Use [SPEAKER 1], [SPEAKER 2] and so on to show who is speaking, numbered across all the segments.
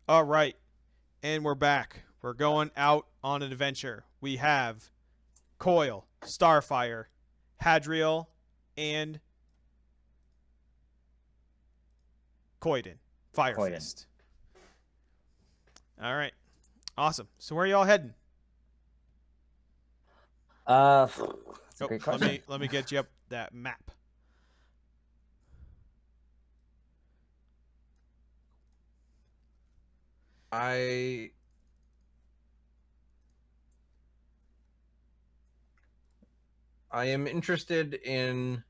[SPEAKER 1] All right, and we're back. We're going out on an adventure. We have Coil, Starfire, Hadriel, and Koiden,
[SPEAKER 2] Coiden.
[SPEAKER 1] Firefist. All right, awesome. So where are y'all heading?
[SPEAKER 2] That's a
[SPEAKER 1] Oh,
[SPEAKER 2] great
[SPEAKER 1] let
[SPEAKER 2] question.
[SPEAKER 1] me let me get you up that map.
[SPEAKER 3] I I am interested in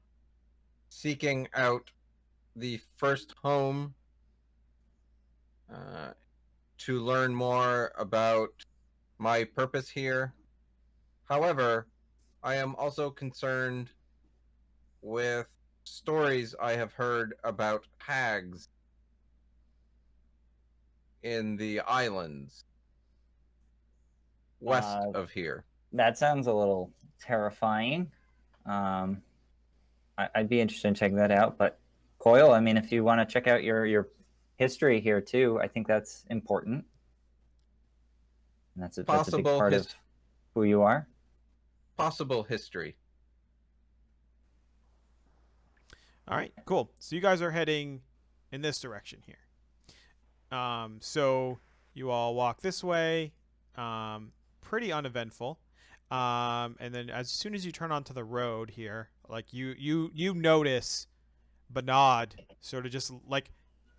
[SPEAKER 3] seeking out the first home uh, to learn more about my purpose here. However, I am also concerned with stories I have heard about hags in the islands west
[SPEAKER 2] Uh,
[SPEAKER 3] of here.
[SPEAKER 2] that sounds a little terrifying. Um, I'd be interested in checking that out. But Coil, I mean, if you want to check out your history here too, I think that's important. And that's a big
[SPEAKER 3] Possible
[SPEAKER 2] part of who you are.
[SPEAKER 3] possible history.
[SPEAKER 1] All right, cool. So you guys are heading in this direction here. So you all walk this way, pretty uneventful. And then as soon as you turn onto the road here, like you notice Bernard sort of just like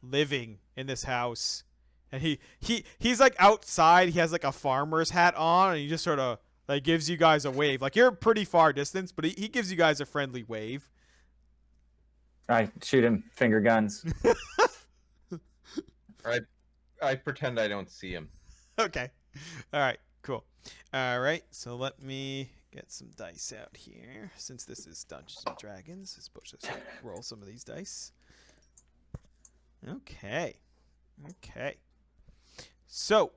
[SPEAKER 1] living in this house, and he's like outside. He has like a farmer's hat on, and he just sort of like gives you guys a wave. Like you're pretty far distance, but he gives you guys a friendly wave.
[SPEAKER 2] I shoot him finger guns.
[SPEAKER 3] I I pretend I don't see him.
[SPEAKER 1] Okay. All right. Cool. All right. So let me get some dice out here. Since this is Dungeons and Dragons, I suppose just roll some of these dice. Okay. Okay. So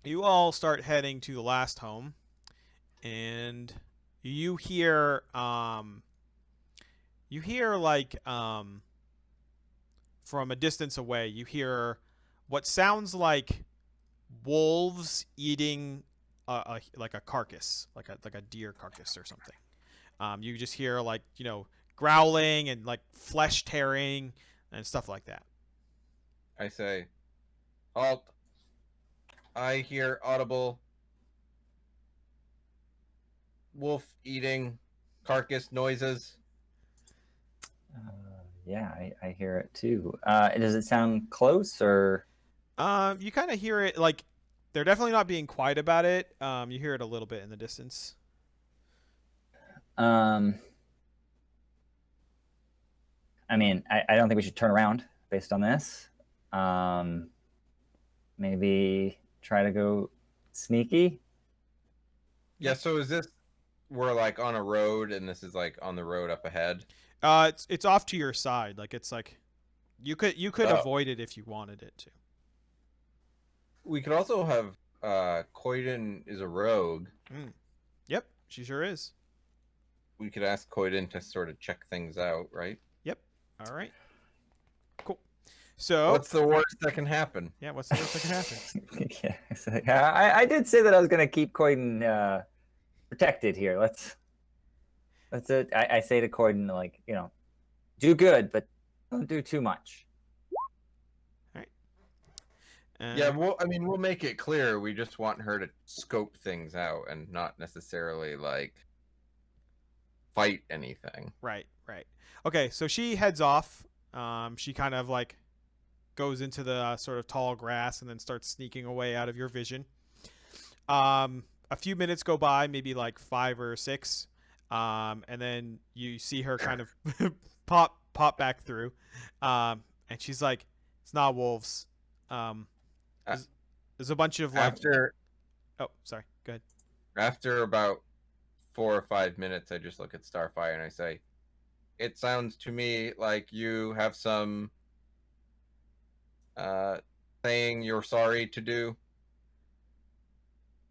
[SPEAKER 1] you all start heading to the last home, and you hear from a distance away, you hear what sounds like wolves eating like a carcass, like a deer carcass or something. You just hear like growling and like flesh tearing and stuff like that.
[SPEAKER 3] I say, halt. I hear audible wolf eating carcass noises.
[SPEAKER 2] Yeah, I hear it too. Does it sound close or?
[SPEAKER 1] You kind of hear it like they're definitely not being quiet about it. You hear it a little bit in the distance.
[SPEAKER 2] Um, I mean, I don't think we should turn around based on this. Um, maybe try to go sneaky.
[SPEAKER 3] Yeah, so is this we're like on a road and this is like on the road up ahead?
[SPEAKER 1] It's off to your side. Like it's like you could
[SPEAKER 3] Oh.
[SPEAKER 1] avoid it if you wanted it to.
[SPEAKER 3] We could also have Koiden is a rogue.
[SPEAKER 1] Yep, she sure is.
[SPEAKER 3] We could ask Koiden to sort of check things out, right?
[SPEAKER 1] Yep. All right. Cool. So
[SPEAKER 3] What's the worst that can happen?
[SPEAKER 1] yeah, what's the worst that can happen?
[SPEAKER 2] Yeah, so, I did say that I was going to keep Coiden protected here. Let's I say to Coiden, like, do good, but don't do too much.
[SPEAKER 3] Yeah, we'll make it clear we just want her to scope things out and not necessarily like fight anything.
[SPEAKER 1] Right. Okay, so she heads off. She kind of like goes into the sort of tall grass and then starts sneaking away out of your vision. A few minutes go by, maybe like 5 or 6, and then you see her kind of pop back through, and she's like, "It's not wolves. There's a bunch of like." Oh, sorry. Go ahead.
[SPEAKER 3] After about 4 or 5 minutes, I just look at Starfire and I say, "It sounds to me like you have some saying you're sorry to do."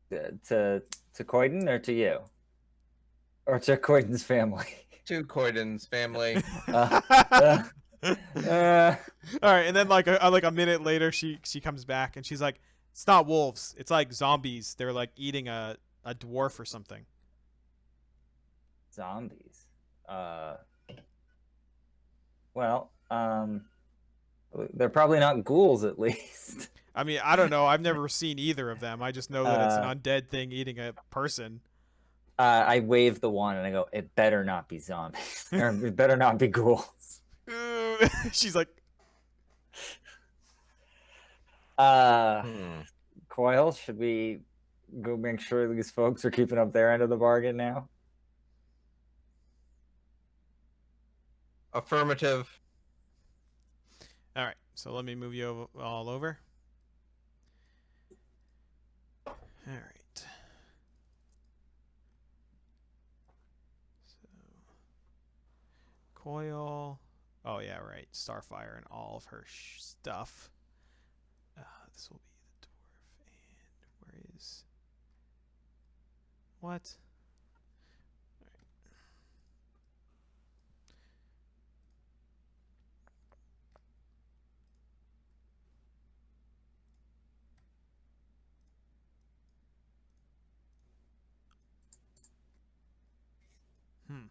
[SPEAKER 2] To Coiden or to you? Or to Coiden's family?
[SPEAKER 3] To Koiden's family.
[SPEAKER 2] Uh,
[SPEAKER 1] All right, and then like a minute later, she comes back and she's like, "It's not wolves. It's like zombies. They're like eating a dwarf or something."
[SPEAKER 2] zombies. Well, they're probably not ghouls, at least.
[SPEAKER 1] I mean, I don't know. I've never seen either of them. I just know that it's an
[SPEAKER 2] Uh,
[SPEAKER 1] undead thing eating a person.
[SPEAKER 2] I wave the wand and I go, "It better not be zombies, or it better not be ghouls."
[SPEAKER 1] She's like,
[SPEAKER 2] Uh,
[SPEAKER 3] Hmm.
[SPEAKER 2] Coil, should we go make sure these folks are keeping up their end of the bargain now?
[SPEAKER 3] Affirmative.
[SPEAKER 1] "All right, so let me move you all over." All right. So, Coil. Oh yeah, right. Starfire and all of her stuff. This will be the dwarf. And where is what? Hmm.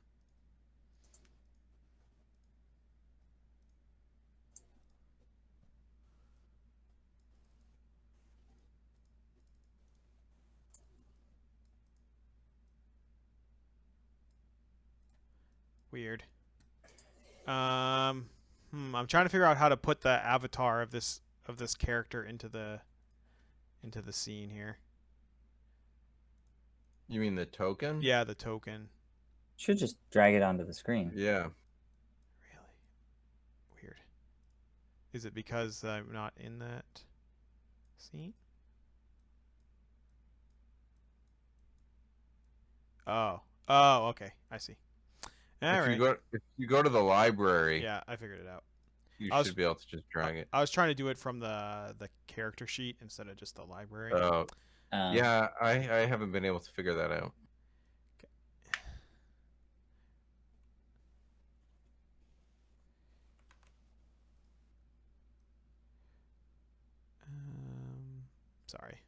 [SPEAKER 1] Weird. I'm trying to figure out how to put the avatar of this character into the scene here.
[SPEAKER 3] You mean the token?
[SPEAKER 1] Yeah, the token.
[SPEAKER 2] Should just drag it onto the screen.
[SPEAKER 3] Yeah.
[SPEAKER 1] Really weird. Is it because I'm not in that scene? Oh. Oh, okay. I see. All
[SPEAKER 3] If
[SPEAKER 1] right.
[SPEAKER 3] you go to the library,
[SPEAKER 1] Yeah, I figured it out.
[SPEAKER 3] you
[SPEAKER 1] I was-
[SPEAKER 3] should be able to just drag it.
[SPEAKER 1] I was trying to do it from the character sheet instead of just the library.
[SPEAKER 3] Oh, yeah, I haven't been able to figure that out.
[SPEAKER 1] Sorry.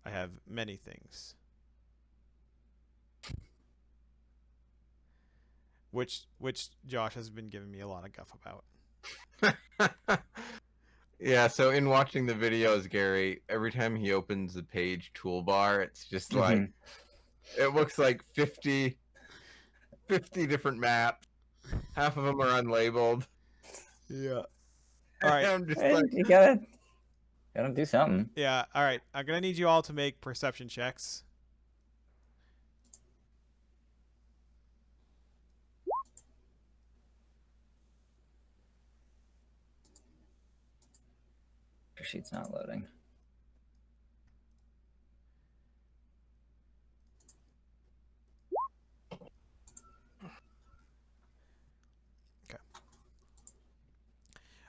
[SPEAKER 1] I have many things. Which Josh has been giving me a lot of guff about.
[SPEAKER 3] Yeah, so in watching the videos, Gary, every time he opens the page toolbar, it's just like it looks like 50 different maps. Half of them are unlabeled.
[SPEAKER 1] Yeah. All right.
[SPEAKER 3] I'm just
[SPEAKER 2] Hey,
[SPEAKER 3] like,
[SPEAKER 2] you gotta do something.
[SPEAKER 1] Yeah. All right. I'm gonna need you all to make perception checks.
[SPEAKER 2] Your sheet's not loading.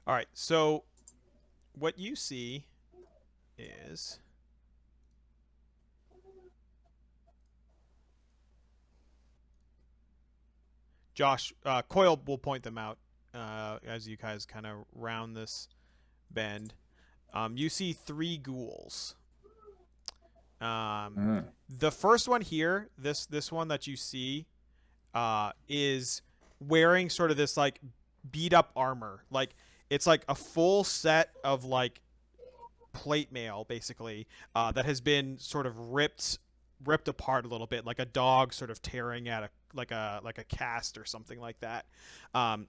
[SPEAKER 1] All right. So what you see is Josh. Coil will point them out as you guys kind of round this bend. You see 3 ghouls. The first one here, this one that you see, is wearing sort of this like beat up armor. Like it's like a full set of like plate mail, basically, that has been sort of ripped apart a little bit, like a dog sort of tearing at a cast or something like that.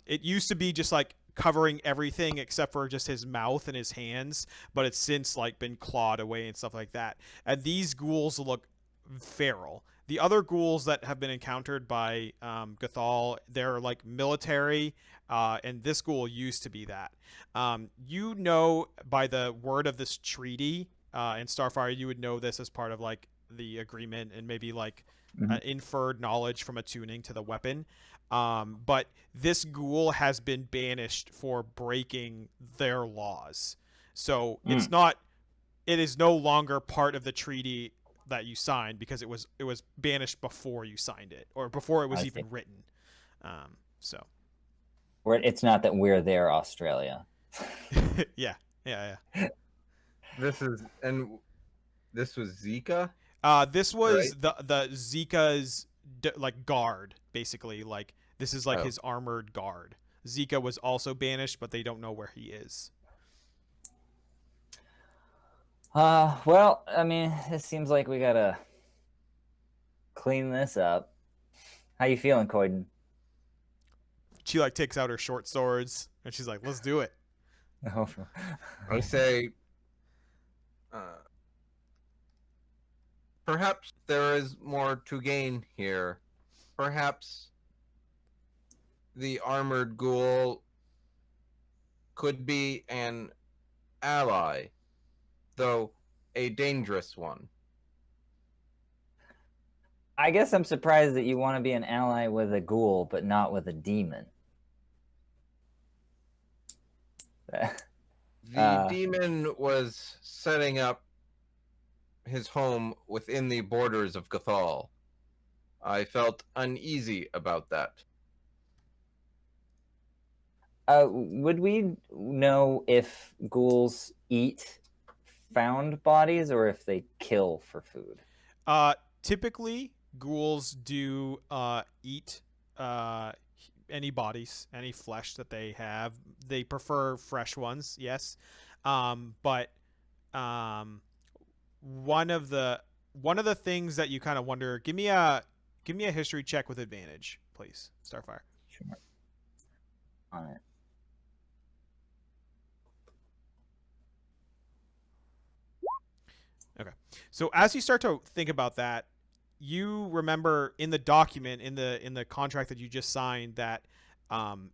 [SPEAKER 1] It used to be just like covering everything except for just his mouth and his hands, but it's since like been clawed away and stuff like that. And these ghouls look feral. The other ghouls that have been encountered by Gathol, they're like military, and this ghoul used to be that. You know, by the word of this treaty in Starfire, you would know this as part of like the agreement and maybe like inferred knowledge from attuning to the weapon. But this ghoul has been banished for breaking their laws. So it's not. It is no longer part of the treaty that you signed because it was banished before you signed it or before it was even written. So
[SPEAKER 2] It's not that we're there, Australia.
[SPEAKER 1] Yeah.
[SPEAKER 3] This was Zika,
[SPEAKER 1] This
[SPEAKER 3] right?
[SPEAKER 1] was the Zika's like guard, basically. Like this is like
[SPEAKER 3] Oh.
[SPEAKER 1] his armored guard. Zika was also banished, but they don't know where he is.
[SPEAKER 2] Well, I mean, it seems like we gotta clean this up. How you feeling, Coyden?
[SPEAKER 1] She like takes out her short swords and she's like, "Let's do it."
[SPEAKER 3] I say, perhaps there is more to gain here. Perhaps the armored ghoul could be an ally, though a dangerous one.
[SPEAKER 2] I guess I'm surprised that you want to be an ally with a ghoul, but not with a demon.
[SPEAKER 3] The demon was setting up his home within the borders of Gathol. I felt uneasy about that.
[SPEAKER 2] Would we know if ghouls eat found bodies or if they kill for food?
[SPEAKER 1] Typically, ghouls do eat any bodies, any flesh that they have. They prefer fresh ones, yes. But one of the things that you kind of wonder. Give me a history check with advantage, please, Starfire.
[SPEAKER 2] Sure. On it.
[SPEAKER 1] Okay. So as you start to think about that, you remember in the document in the contract that you just signed that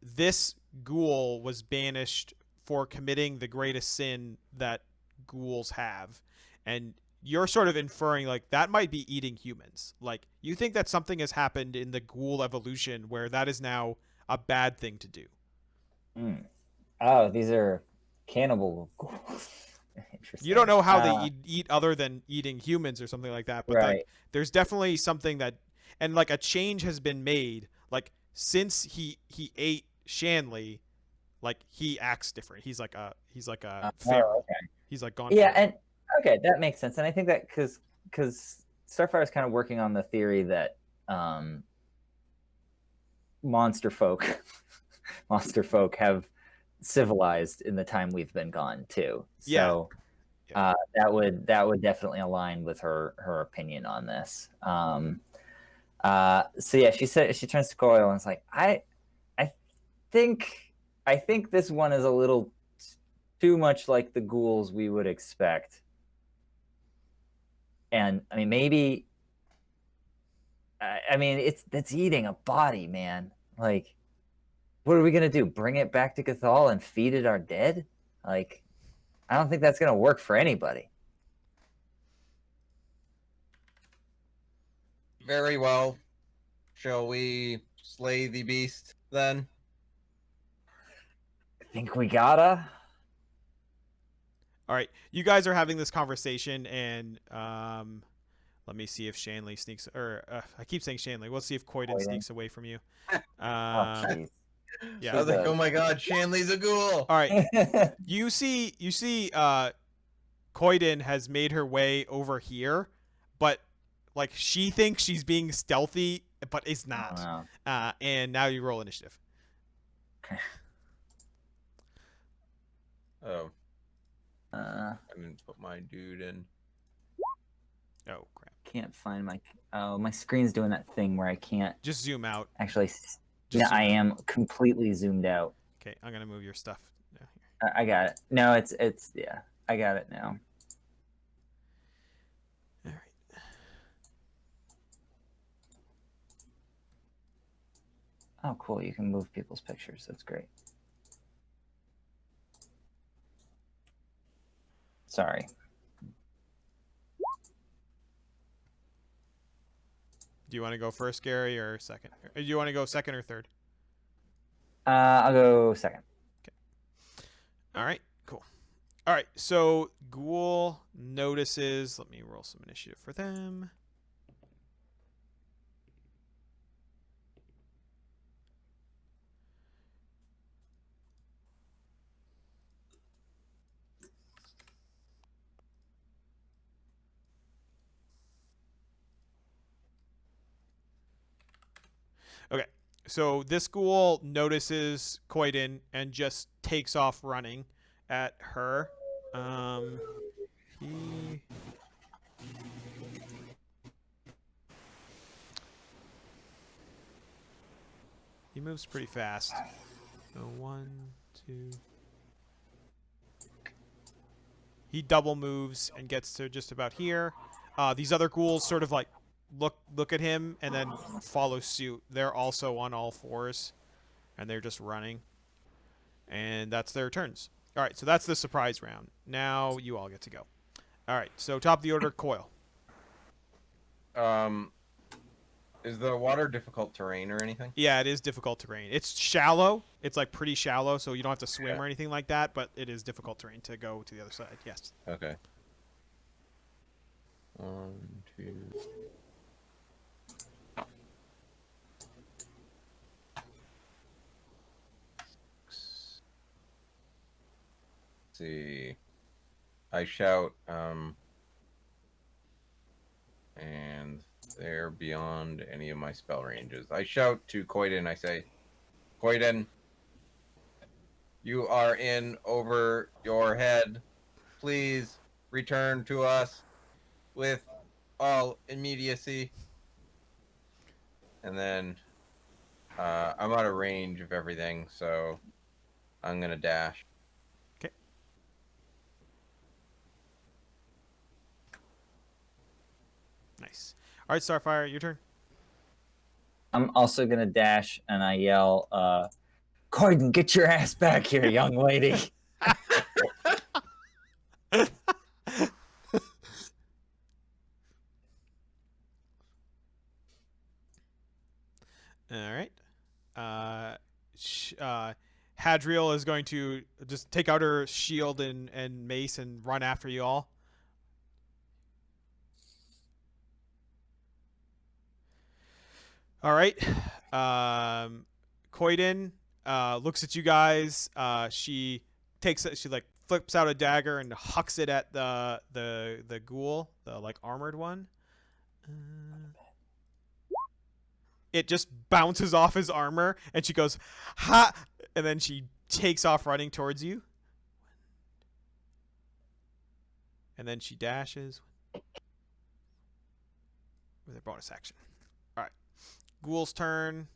[SPEAKER 1] this ghoul was banished for committing the greatest sin that ghouls have, and you're sort of inferring like that might be eating humans. Like you think that something has happened in the ghoul evolution where that is now a bad thing to do.
[SPEAKER 2] Mm. Oh, these are cannibal ghouls. Interesting.
[SPEAKER 1] You don't know how they eat other than eating humans or something like that, but
[SPEAKER 2] right.
[SPEAKER 1] like there's definitely something that, and like a change has been made. Like since he ate Shanley, like he acts different. He's like a feral.
[SPEAKER 2] Oh, okay.
[SPEAKER 1] He's like gone.
[SPEAKER 2] Yeah,
[SPEAKER 1] feral.
[SPEAKER 2] and okay, that makes sense. And I think that because Starfire is kind of working on the theory that monster folk have civilized in the time we've been gone too. So that would definitely align with her opinion on this. So yeah, she turns to Coil and it's like, I think this one is a little too much like the ghouls we would expect. And I mean, maybe it's eating a body, man. Like, what are we gonna do? Bring it back to Gathol and feed it our dead? Like, I don't think that's gonna work for anybody.
[SPEAKER 3] Very well. Shall we slay the beast then?
[SPEAKER 2] I think we gotta.
[SPEAKER 1] All right, you guys are having this conversation, and let me see if Shanley sneaks, or I keep saying Shanley. We'll see if Coyden sneaks away from you.
[SPEAKER 2] Oh, jeez.
[SPEAKER 1] Yeah.
[SPEAKER 3] I was like, oh my god, Shanley's a ghoul.
[SPEAKER 1] All right. You see Coyden has made her way over here, but like she thinks she's being stealthy, but is not.
[SPEAKER 2] Oh, no.
[SPEAKER 1] And now you roll initiative.
[SPEAKER 3] Oh.
[SPEAKER 2] I
[SPEAKER 3] didn't put my dude in.
[SPEAKER 1] Oh crap.
[SPEAKER 2] Can't find my screen's doing that thing where I can't
[SPEAKER 1] just zoom out.
[SPEAKER 2] Actually, yeah, I am completely zoomed out.
[SPEAKER 1] Okay, I'm gonna move your stuff.
[SPEAKER 2] I got it. No, it's yeah, I got it now.
[SPEAKER 1] All right.
[SPEAKER 2] Oh, cool! You can move people's pictures. That's great. Sorry.
[SPEAKER 1] Do you want to go first, Gary, or second? Do you want to go second or third?
[SPEAKER 2] I'll go second.
[SPEAKER 1] Okay. All right. Cool. All right. So Ghoul notices. Let me roll some initiative for them. Okay. So this ghoul notices Koiden and just takes off running at her. He moves pretty fast. So 1, 2. He double moves and gets to just about here. These other ghouls sort of like look at him and then follow suit. They're also on all fours, and they're just running. And that's their turns. All right, so that's the surprise round. Now you all get to go. All right, so top of the order, Coil.
[SPEAKER 3] Is the water difficult terrain or anything?
[SPEAKER 1] Yeah, it is difficult terrain. It's shallow. It's like pretty shallow, so you don't have to swim
[SPEAKER 3] Yeah.
[SPEAKER 1] or anything like that, but it is difficult terrain to go to the other side. Yes.
[SPEAKER 3] Okay. 1, 2. See. I shout, and they're beyond any of my spell ranges. I shout to Koiden, I say, Koiden, you are in over your head. Please return to us with all immediacy. And then I'm out of range of everything, so I'm going to dash.
[SPEAKER 1] Okay. Nice. All right, Starfire, your turn.
[SPEAKER 2] I'm also gonna dash, and I yell, "Koiden, get your ass back here, young lady!"
[SPEAKER 1] All right. Hadriel is going to just take out her shield and mace and run after you all. All right. Koiden looks at you guys. She like flips out a dagger and hucks it at the ghoul, the like armored one. It just bounces off his armor, and she goes, "Ha!" And then she takes off running towards you. And then she dashes with her bonus action. All right. Ghoul's turn.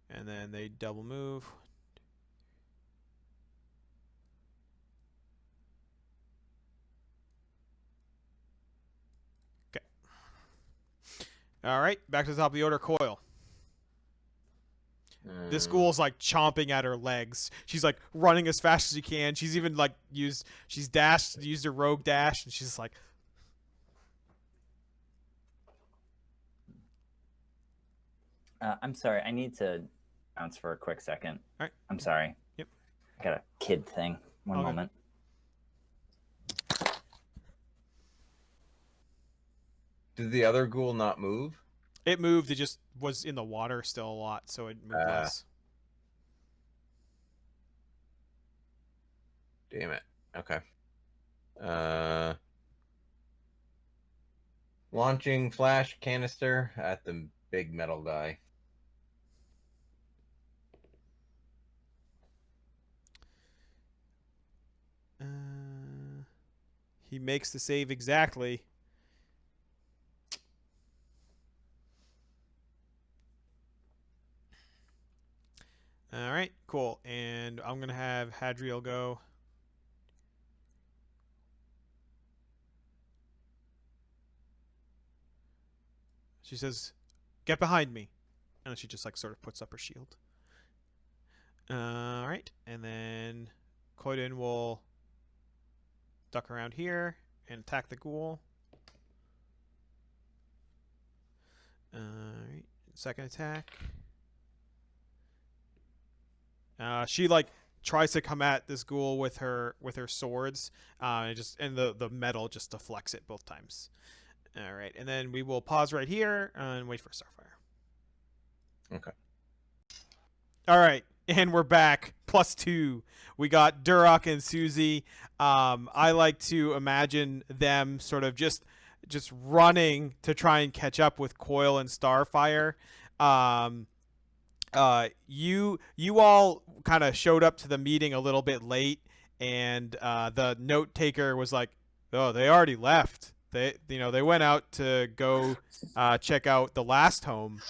[SPEAKER 1] And then they double move. Okay. All right. Back to the top of the order, Coil. This ghoul's like chomping at her legs. She's like running as fast as she can. She's even like used her rogue dash, and she's just like,
[SPEAKER 2] I'm sorry, I need to bounce for a quick second.
[SPEAKER 1] All right.
[SPEAKER 2] I'm sorry.
[SPEAKER 1] Yep.
[SPEAKER 2] I got a kid thing. One
[SPEAKER 1] Okay.
[SPEAKER 2] moment.
[SPEAKER 3] Did the other ghoul not move?
[SPEAKER 1] it moved. It just was in the water still a lot, so it moved less.
[SPEAKER 3] Damn it. Okay. Launching flash canister at the big metal guy.
[SPEAKER 1] He makes the save exactly. All right, cool. And I'm going to have Hadriel go. She says, "Get behind me." And then she just like sort of puts up her shield. All right. And then Koiden will duck around here and attack the ghoul. All right. Second attack. She like tries to come at this ghoul with her swords, and the metal just deflects it both times. All right, and then we will pause right here and wait for Starfire.
[SPEAKER 3] Okay.
[SPEAKER 1] All right, And we're back. +2. We got Duroc and Susie. I like to imagine them sort of just running to try and catch up with Coil and Starfire. You all kind of showed up to the meeting a little bit late, and the note taker was like, "Oh, they already left. They went out to go check out the last home.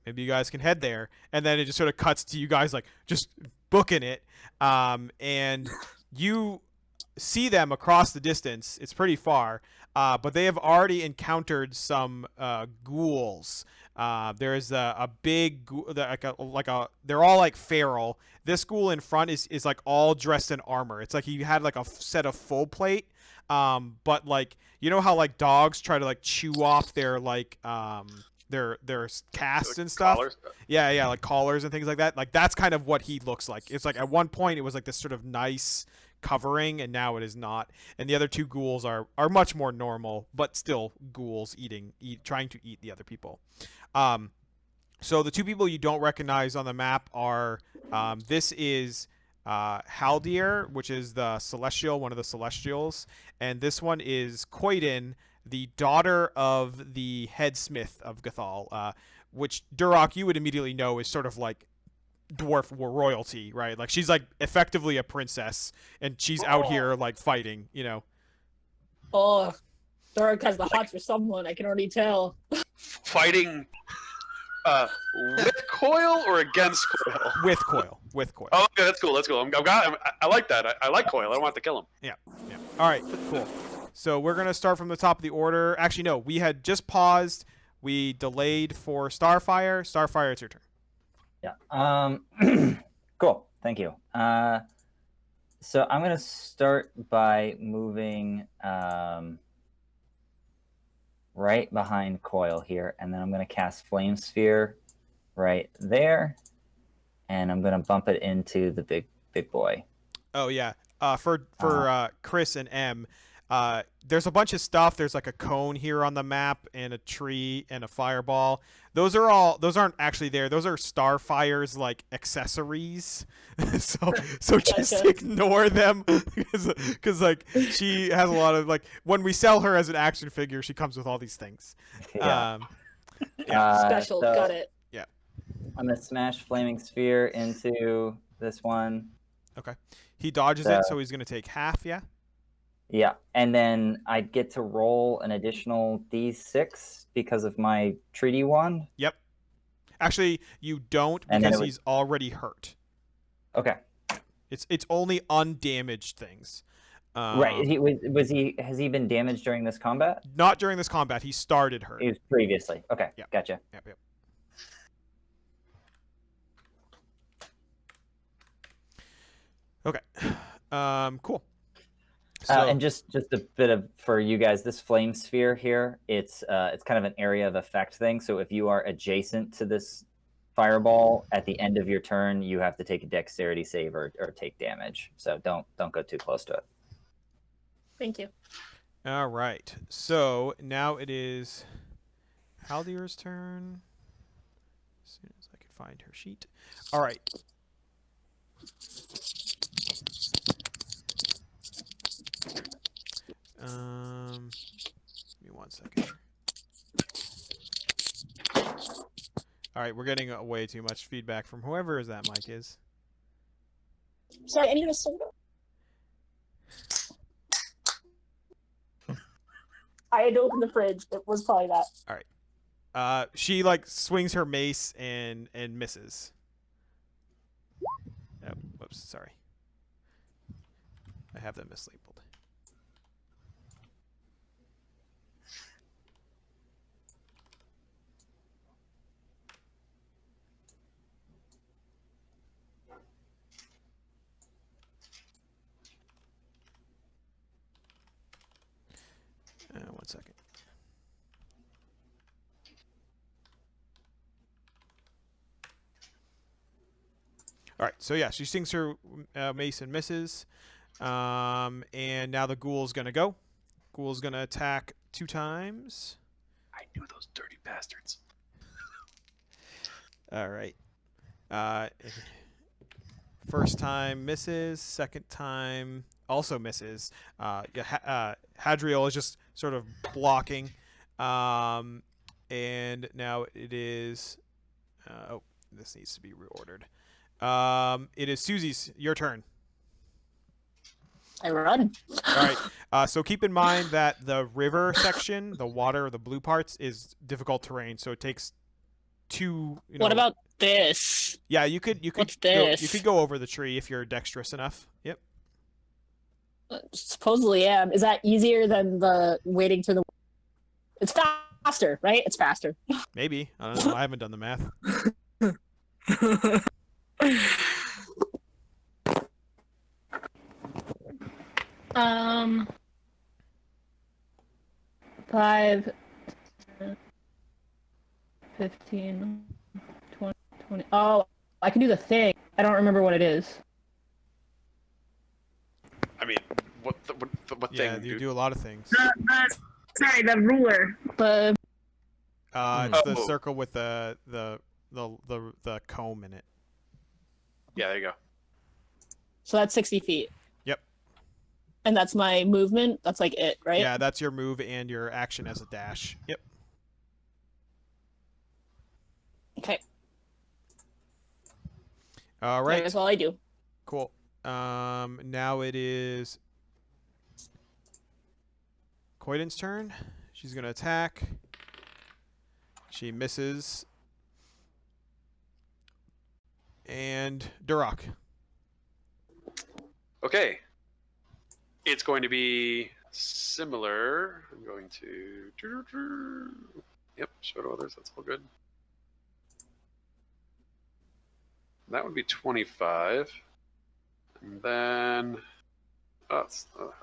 [SPEAKER 1] Maybe you guys can head there." And then it just sort of cuts to you guys like just booking it, and you see them across the distance. It's pretty far, but they have already encountered some ghouls. There is a big they're all like feral. This ghoul in front is like all dressed in armor. It's like he had like a set of full plate. But like you know how like dogs try to like chew off their like their casts
[SPEAKER 4] Like
[SPEAKER 1] and stuff.
[SPEAKER 4] collars?
[SPEAKER 1] Yeah, like collars and things like that. Like that's kind of what he looks like. It's like at one point it was like this sort of nice covering, and now it is not. And the other two ghouls are much more normal, but still ghouls trying to eat the other people. So the two people you don't recognize on the map are this is Haldir, which is the Celestial, one of the Celestials, and this one is Koiden, the daughter of the headsmith of Gathol, which Duroc you would immediately know is sort of like dwarf royalty, right? Like she's like effectively a princess, and she's out here like fighting, you know.
[SPEAKER 5] Oh, Dark has the hots for someone. I can already tell.
[SPEAKER 4] Fighting with Coil or against Coil?
[SPEAKER 1] With Coil.
[SPEAKER 4] Oh, okay, that's cool. I like that. I like Coil. I don't want to kill him.
[SPEAKER 1] Yeah. All right, cool. So we're gonna start from the top of the order. Actually, no, we had just paused. We delayed for Starfire. Starfire, it's your turn.
[SPEAKER 2] Yeah. Cool. Thank you. So I'm gonna start by moving right behind Coil here, and then I'm gonna cast Flame Sphere right there, and I'm gonna bump it into the big boy.
[SPEAKER 1] Oh yeah. For Chris and M, there's a bunch of stuff. There's like a cone here on the map, and a tree, and a fireball. Those aren't actually there. Those are Starfire's like accessories. so just ignore them because like she has a lot of like when we sell her as an action figure, she comes with all these things.
[SPEAKER 2] Yeah.
[SPEAKER 5] Special,
[SPEAKER 2] so
[SPEAKER 5] got it.
[SPEAKER 1] Yeah.
[SPEAKER 2] I'm gonna smash Flaming Sphere into this one.
[SPEAKER 1] Okay. He dodges it, so he's gonna take half. Yeah.
[SPEAKER 2] Yeah, and then I get to roll an additional d6 because of my treaty wand.
[SPEAKER 1] Yep. Actually, you don't
[SPEAKER 2] And
[SPEAKER 1] because he's already hurt.
[SPEAKER 2] Okay.
[SPEAKER 1] It's only undamaged things.
[SPEAKER 2] Right. Has he been damaged during this combat?
[SPEAKER 1] Not during this combat. He started hurt.
[SPEAKER 2] He was previously. Okay.
[SPEAKER 1] Yep.
[SPEAKER 2] Gotcha.
[SPEAKER 1] Yep. Okay. Cool. So,
[SPEAKER 2] and just a bit of for you guys, this flame sphere here, it's kind of an area of effect thing. So if you are adjacent to this fireball at the end of your turn, you have to take a dexterity save or take damage. So don't go too close to it.
[SPEAKER 5] Thank you.
[SPEAKER 1] all right. So now it is Haldir's turn. As soon as I can find her sheet. All right. Give me 1 second. All right, we're getting way too much feedback from whoever that mic is.
[SPEAKER 5] Sorry, I need a soda. I had to open the fridge. It was probably that.
[SPEAKER 1] She like swings her mace and misses. Oh, whoops, sorry. I have that mislabeled. One second. All right, so yeah, she sings her mace and misses. And now the ghoul's going to go. Ghoul's going to attack 2 times.
[SPEAKER 4] I knew those dirty bastards.
[SPEAKER 1] All right. First time misses. Second time also misses. Hadriel is just sort of blocking. And now it is. Oh, this needs to be reordered. It is Susie's. Your turn.
[SPEAKER 5] I run.
[SPEAKER 1] All right. So keep in mind that the river section, the water, the blue parts, is difficult terrain. So it takes two.
[SPEAKER 5] What about this?
[SPEAKER 1] Yeah, you could.
[SPEAKER 5] What's
[SPEAKER 1] Go,
[SPEAKER 5] this?
[SPEAKER 1] you could go over the tree if you're dexterous enough. Yep.
[SPEAKER 5] Supposedly am. Is that easier than the waiting to the? It's faster, right? It's faster.
[SPEAKER 1] Maybe. I don't know. I haven't done the math.
[SPEAKER 5] 5, 15, 20. Oh, I can do the thing. I don't remember what it is.
[SPEAKER 4] I mean, what
[SPEAKER 1] Yeah,
[SPEAKER 4] thing?
[SPEAKER 1] you
[SPEAKER 4] Dude?
[SPEAKER 1] do a lot of things.
[SPEAKER 5] Sorry, the ruler. The
[SPEAKER 1] It's the
[SPEAKER 4] Oh.
[SPEAKER 1] circle with the comb in it.
[SPEAKER 4] Yeah, there you go.
[SPEAKER 5] so that's 60 feet.
[SPEAKER 1] Yep.
[SPEAKER 5] And that's my movement. That's like it, right?
[SPEAKER 1] Yeah, that's your move and your action as a dash. Yep.
[SPEAKER 5] Okay.
[SPEAKER 1] All right.
[SPEAKER 5] That's all I do.
[SPEAKER 1] Cool. Now it is Coiden's turn. She's gonna attack. She misses. And Duroc.
[SPEAKER 4] Okay. It's going to be similar. I'm going to. Yep, show to others. That's all good. That would be 25. And then. I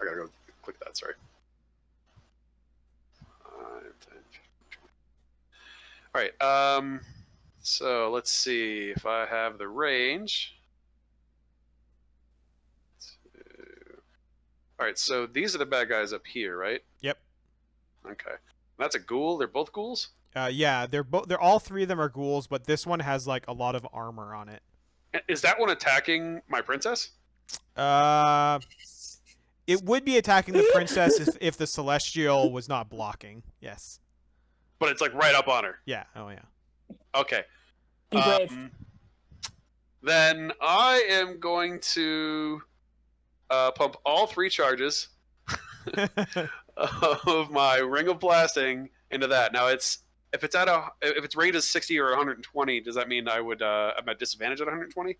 [SPEAKER 4] gotta go click that, sorry. 5, 10, 15, 20. Alright, so let's see if I have the range. Alright, so these are the bad guys up here, right?
[SPEAKER 1] Yep.
[SPEAKER 4] Okay. That's a ghoul? They're both ghouls?
[SPEAKER 1] Yeah, they're all three of them are ghouls, but this one has like a lot of armor on it.
[SPEAKER 4] Is that one attacking my princess?
[SPEAKER 1] It would be attacking the princess if the celestial was not blocking. Yes.
[SPEAKER 4] But it's like right up on her.
[SPEAKER 1] Yeah. Oh yeah.
[SPEAKER 4] Okay.
[SPEAKER 5] Be brave.
[SPEAKER 4] Then I am going to pump all 3 charges of my ring of blasting into that. Now if it's rated as 60 or 120, does that mean I'm at disadvantage at 120?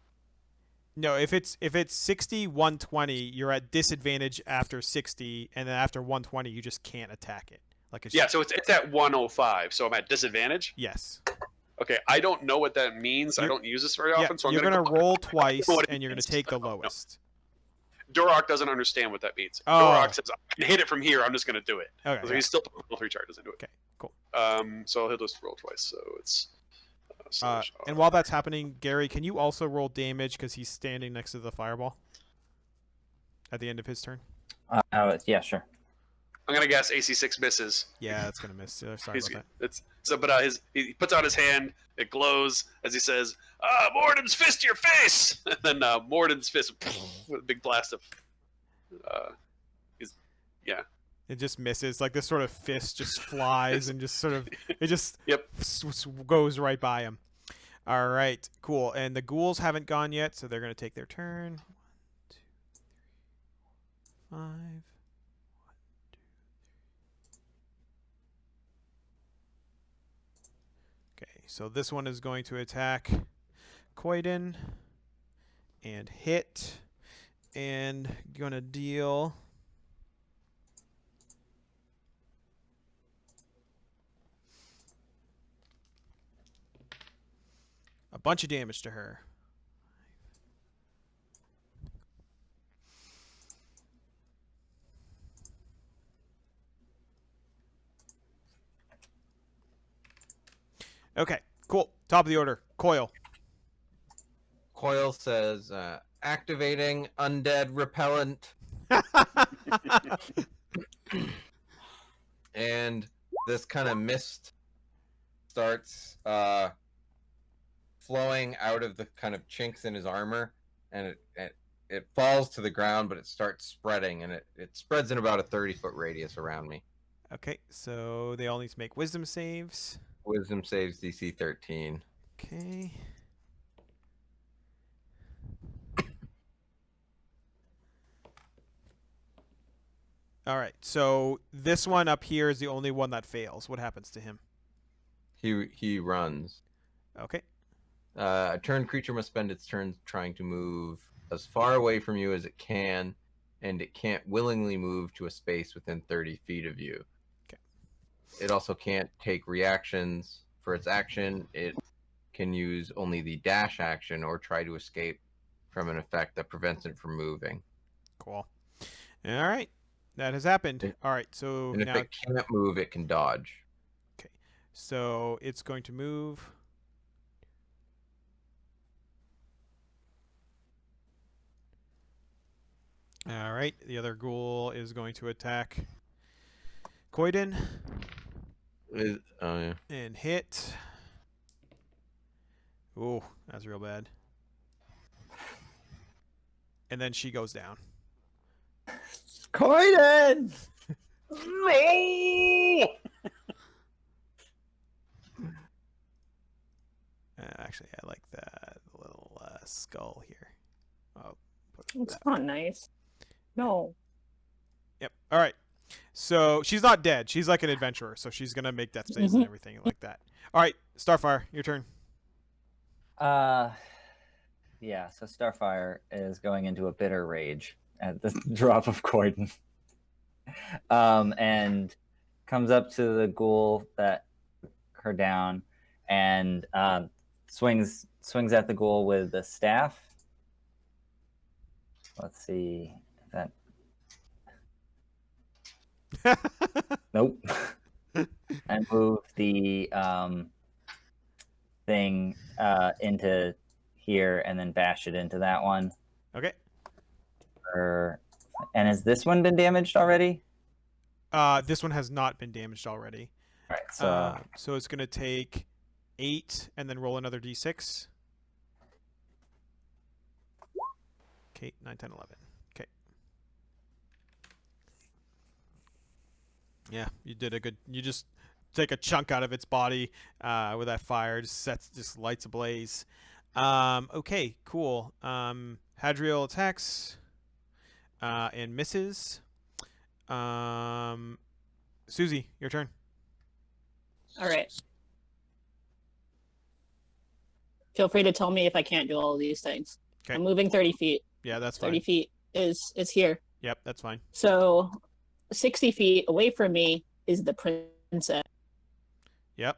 [SPEAKER 1] No, if it's 60, 120, you're at disadvantage after 60, and then after 120, you just can't attack it. Like it's
[SPEAKER 4] Yeah, so it's at 105, so I'm at disadvantage.
[SPEAKER 1] Yes.
[SPEAKER 4] Okay, I don't know what that means. I
[SPEAKER 1] You're-
[SPEAKER 4] don't use this very
[SPEAKER 1] Yeah,
[SPEAKER 4] often, so I'm
[SPEAKER 1] you're
[SPEAKER 4] gonna
[SPEAKER 1] gonna roll twice,
[SPEAKER 4] what it
[SPEAKER 1] and you're gonna
[SPEAKER 4] means.
[SPEAKER 1] take the
[SPEAKER 4] No.
[SPEAKER 1] lowest.
[SPEAKER 4] Duroc doesn't understand what that means.
[SPEAKER 1] Oh.
[SPEAKER 4] Duroc says, I can hit it from here, I'm just going to do it.
[SPEAKER 1] Okay.
[SPEAKER 4] So
[SPEAKER 1] Yeah.
[SPEAKER 4] he's still putting all 3 charges into it.
[SPEAKER 1] Okay, cool.
[SPEAKER 4] So he'll just roll twice, so it's...
[SPEAKER 1] And while that's happening, Gary, can you also roll damage because he's standing next to the fireball at the end of his turn?
[SPEAKER 2] Yeah, sure.
[SPEAKER 4] I'm going to guess AC 6 misses.
[SPEAKER 1] Yeah, that's gonna miss. Sorry about that.
[SPEAKER 4] He puts out his hand, it glows as he says, Morden's fist to your face! And then Morden's fist with a big blast of...
[SPEAKER 1] It just misses. Like this sort of fist just flies and just sort of it just
[SPEAKER 4] Yep.
[SPEAKER 1] goes right by him. All right, cool. And the ghouls haven't gone yet, so they're gonna take their turn. 1, 2, 3, 4, 5. 1, 2, 3. Okay, so this one is going to attack Coiden and hit, and gonna deal. A bunch of damage to her. Okay, cool. Top of the order. Coil.
[SPEAKER 3] Coil says, activating undead repellent, and this kind of mist starts flowing out of the kind of chinks in his armor, and it falls to the ground, but it starts spreading, and it spreads in about a 30-foot radius around me.
[SPEAKER 1] Okay, so they all need to make wisdom saves.
[SPEAKER 3] Wisdom saves DC 13.
[SPEAKER 1] Okay. All right, so this one up here is the only one that fails. What happens to him?
[SPEAKER 3] He runs.
[SPEAKER 1] Okay.
[SPEAKER 3] A turn creature must spend its turn trying to move as far away from you as it can, and it can't willingly move to a space within 30 feet of you.
[SPEAKER 1] Okay.
[SPEAKER 3] It also can't take reactions. For its action, it can use only the dash action or try to escape from an effect that prevents it from moving.
[SPEAKER 1] Cool. All right. That has happened. All right, so
[SPEAKER 3] And if
[SPEAKER 1] now
[SPEAKER 3] it can't move, it can dodge.
[SPEAKER 1] okay. So it's going to move. All right, the other ghoul is going to attack Koiden
[SPEAKER 3] Oh yeah.
[SPEAKER 1] and hit. Ooh, that's real bad. And then she goes down.
[SPEAKER 2] Koiden! Me!
[SPEAKER 1] Actually, I like that little skull here. Oh, put
[SPEAKER 5] It's
[SPEAKER 1] that.
[SPEAKER 5] not nice. No.
[SPEAKER 1] Yep. All right. So she's not dead. She's like an adventurer, so she's gonna make death saves and everything like that. All right, Starfire, your turn.
[SPEAKER 2] Yeah, so Starfire is going into a bitter rage at the drop of Koiden. And comes up to the ghoul that her down and swings at the ghoul with the staff. Let's see if that. Nope. And move the thing into here and then bash it into that one.
[SPEAKER 1] Okay.
[SPEAKER 2] And has this one been damaged already?
[SPEAKER 1] This one has not been damaged already.
[SPEAKER 2] All right, so
[SPEAKER 1] So it's gonna take 8 and then roll another d6. Okay, 9, 10, 11. Okay. Yeah, you did a good. You just take a chunk out of its body with that fire. Just lights ablaze. Okay, cool. Hadriel attacks and misses. Susie, your turn.
[SPEAKER 5] All right. Feel free to tell me if I can't do all of these things.
[SPEAKER 1] Okay.
[SPEAKER 5] I'm moving 30 feet.
[SPEAKER 1] Yeah, that's
[SPEAKER 5] 30
[SPEAKER 1] fine.
[SPEAKER 5] feet is here.
[SPEAKER 1] Yep, that's fine.
[SPEAKER 5] So 60 feet away from me is the princess.
[SPEAKER 1] Yep.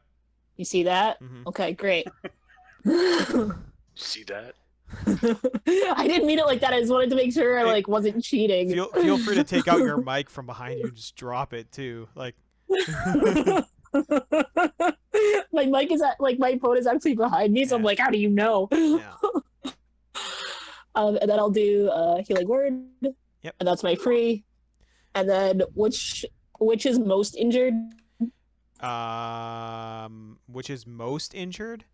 [SPEAKER 5] You see that?
[SPEAKER 1] Mhm.
[SPEAKER 5] Okay, great.
[SPEAKER 4] See that?
[SPEAKER 5] I didn't mean it like that. I just wanted to make sure I wasn't cheating.
[SPEAKER 1] Feel free to take out your mic from behind you and just drop it too. Like
[SPEAKER 5] My mic is my phone is actually behind me, so I'm
[SPEAKER 1] Yeah.
[SPEAKER 5] like, how do you know?
[SPEAKER 1] yeah.
[SPEAKER 5] And then I'll do healing word.
[SPEAKER 1] Yep.
[SPEAKER 5] And that's my free. And then which is most injured?
[SPEAKER 1] Which is most injured?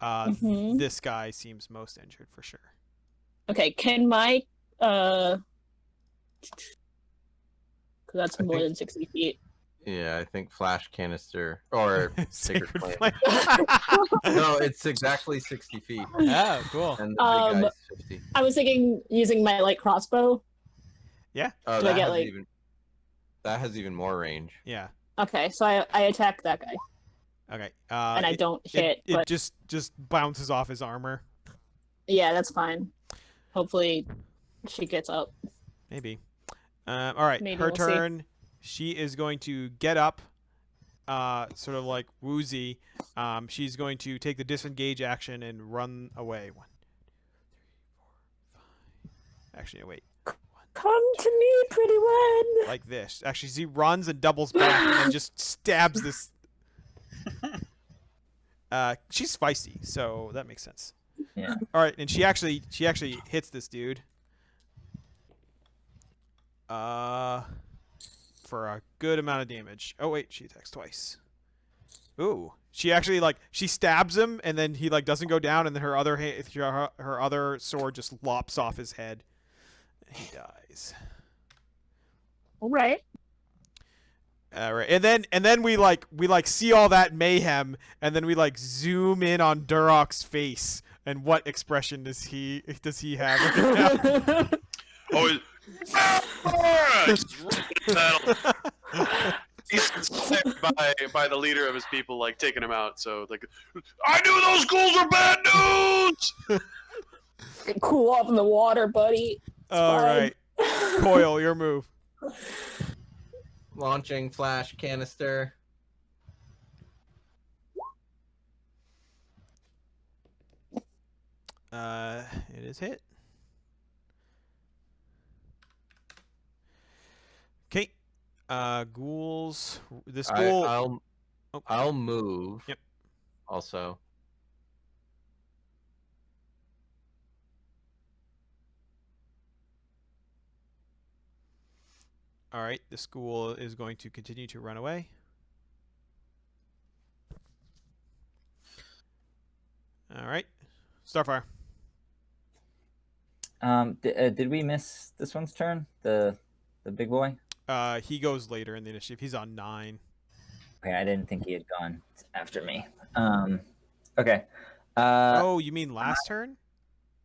[SPEAKER 5] Mhm.
[SPEAKER 1] This guy seems most injured for sure.
[SPEAKER 5] Okay, can my because that's
[SPEAKER 3] I
[SPEAKER 5] more
[SPEAKER 3] think-
[SPEAKER 5] than 60 feet.
[SPEAKER 3] Yeah, I think flash canister or sacred flame.
[SPEAKER 1] flame.
[SPEAKER 3] No, it's exactly 60 feet,
[SPEAKER 1] Oh, cool.
[SPEAKER 3] and the big guy's 50.
[SPEAKER 5] I was thinking using my light crossbow.
[SPEAKER 1] Yeah.
[SPEAKER 3] Oh,
[SPEAKER 5] Do I
[SPEAKER 3] that
[SPEAKER 5] get,
[SPEAKER 3] has
[SPEAKER 5] like-
[SPEAKER 3] that has even more range.
[SPEAKER 1] Yeah.
[SPEAKER 5] Okay, so I attack that guy,
[SPEAKER 1] Okay.
[SPEAKER 5] and I don't hit.
[SPEAKER 1] It
[SPEAKER 5] but
[SPEAKER 1] just bounces off his armor.
[SPEAKER 5] yeah, that's fine. Hopefully, she gets up.
[SPEAKER 1] Maybe. All right.
[SPEAKER 5] Maybe
[SPEAKER 1] Her
[SPEAKER 5] we'll see.
[SPEAKER 1] turn. She is going to get up, sort of like woozy. She's going to take the disengage action and run away. 1, 2, 3, 4, 5. Actually, no, wait.
[SPEAKER 5] Come to me, pretty one.
[SPEAKER 1] Like this. Actually, she runs and doubles back and then just stabs this. She's feisty, so that makes sense.
[SPEAKER 2] Yeah.
[SPEAKER 1] All right, and she actually hits this dude. For a good amount of damage. Oh wait, she attacks twice. Ooh. She actually she stabs him, and then he doesn't go down, and then her other her other sword just lops off his head. He dies.
[SPEAKER 5] All right.
[SPEAKER 1] All right, and then we see all that mayhem, and then we zoom in on Durok's face, and what expression does he have right now?
[SPEAKER 4] Oh, he's inspired by the leader of his people, taking him out. So I knew those ghouls were bad news.
[SPEAKER 5] Cool off in the water, buddy.
[SPEAKER 1] All right, Coil, your move.
[SPEAKER 3] Launching flash canister.
[SPEAKER 1] It is hit. Okay. Ghouls. This ghoul.
[SPEAKER 3] I'll move.
[SPEAKER 1] Yep.
[SPEAKER 3] Also.
[SPEAKER 1] All right. The ghoul is going to continue to run away. All right. Starfire.
[SPEAKER 2] Did we miss this one's turn? The big boy?
[SPEAKER 1] He goes later in the initiative. He's on 9.
[SPEAKER 2] Okay, I didn't think he had gone after me. Okay.
[SPEAKER 1] Oh, you mean last turn?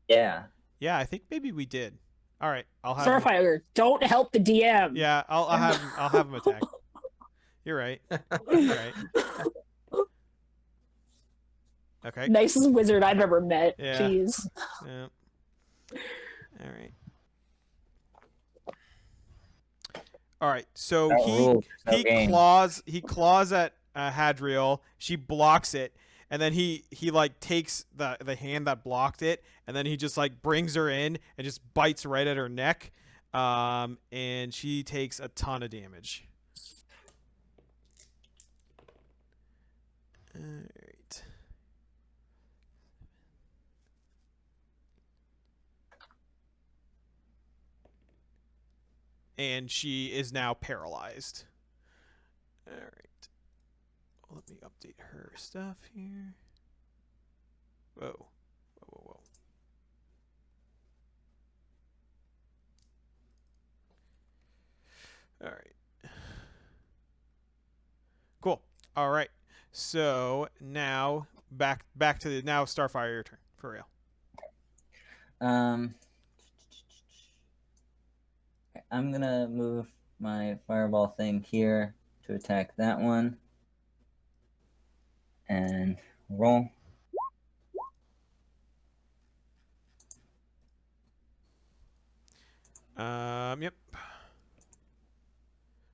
[SPEAKER 2] Yeah.
[SPEAKER 1] Yeah, I think maybe we did. All right, I'll have.
[SPEAKER 5] Starfire, don't help the DM.
[SPEAKER 1] Yeah, I'll have him attack. You're right. You're right. Okay.
[SPEAKER 5] Nicest wizard I've ever met.
[SPEAKER 1] Yeah.
[SPEAKER 5] Jeez.
[SPEAKER 1] Yeah. All right. All right. So he claws at Hadriel. She blocks it, and then he takes the hand that blocked it, and then he just brings her in and just bites right at her neck, and she takes a ton of damage. All right. And she is now paralyzed. All right. Let me update her stuff here. Whoa. Whoa. All right. Cool. All right. So now back to Starfire, your turn for real.
[SPEAKER 2] I'm gonna move my fireball thing here to attack that one. And roll.
[SPEAKER 1] Yep.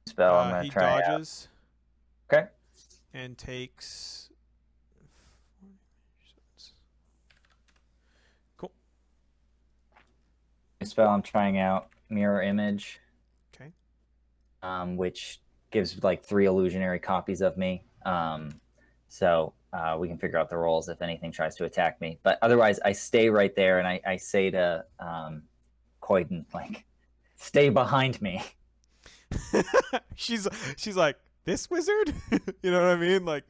[SPEAKER 2] Spell I'm gonna
[SPEAKER 1] he
[SPEAKER 2] try
[SPEAKER 1] dodges.
[SPEAKER 2] Out. Okay.
[SPEAKER 1] And takes. Cool.
[SPEAKER 2] Spell I'm trying out, mirror image.
[SPEAKER 1] Okay.
[SPEAKER 2] Which gives 3 illusionary copies of me. So we can figure out the rolls if anything tries to attack me. But otherwise, I stay right there, and I say to Coyden, stay behind me.
[SPEAKER 1] she's like, this wizard? You know what I mean? All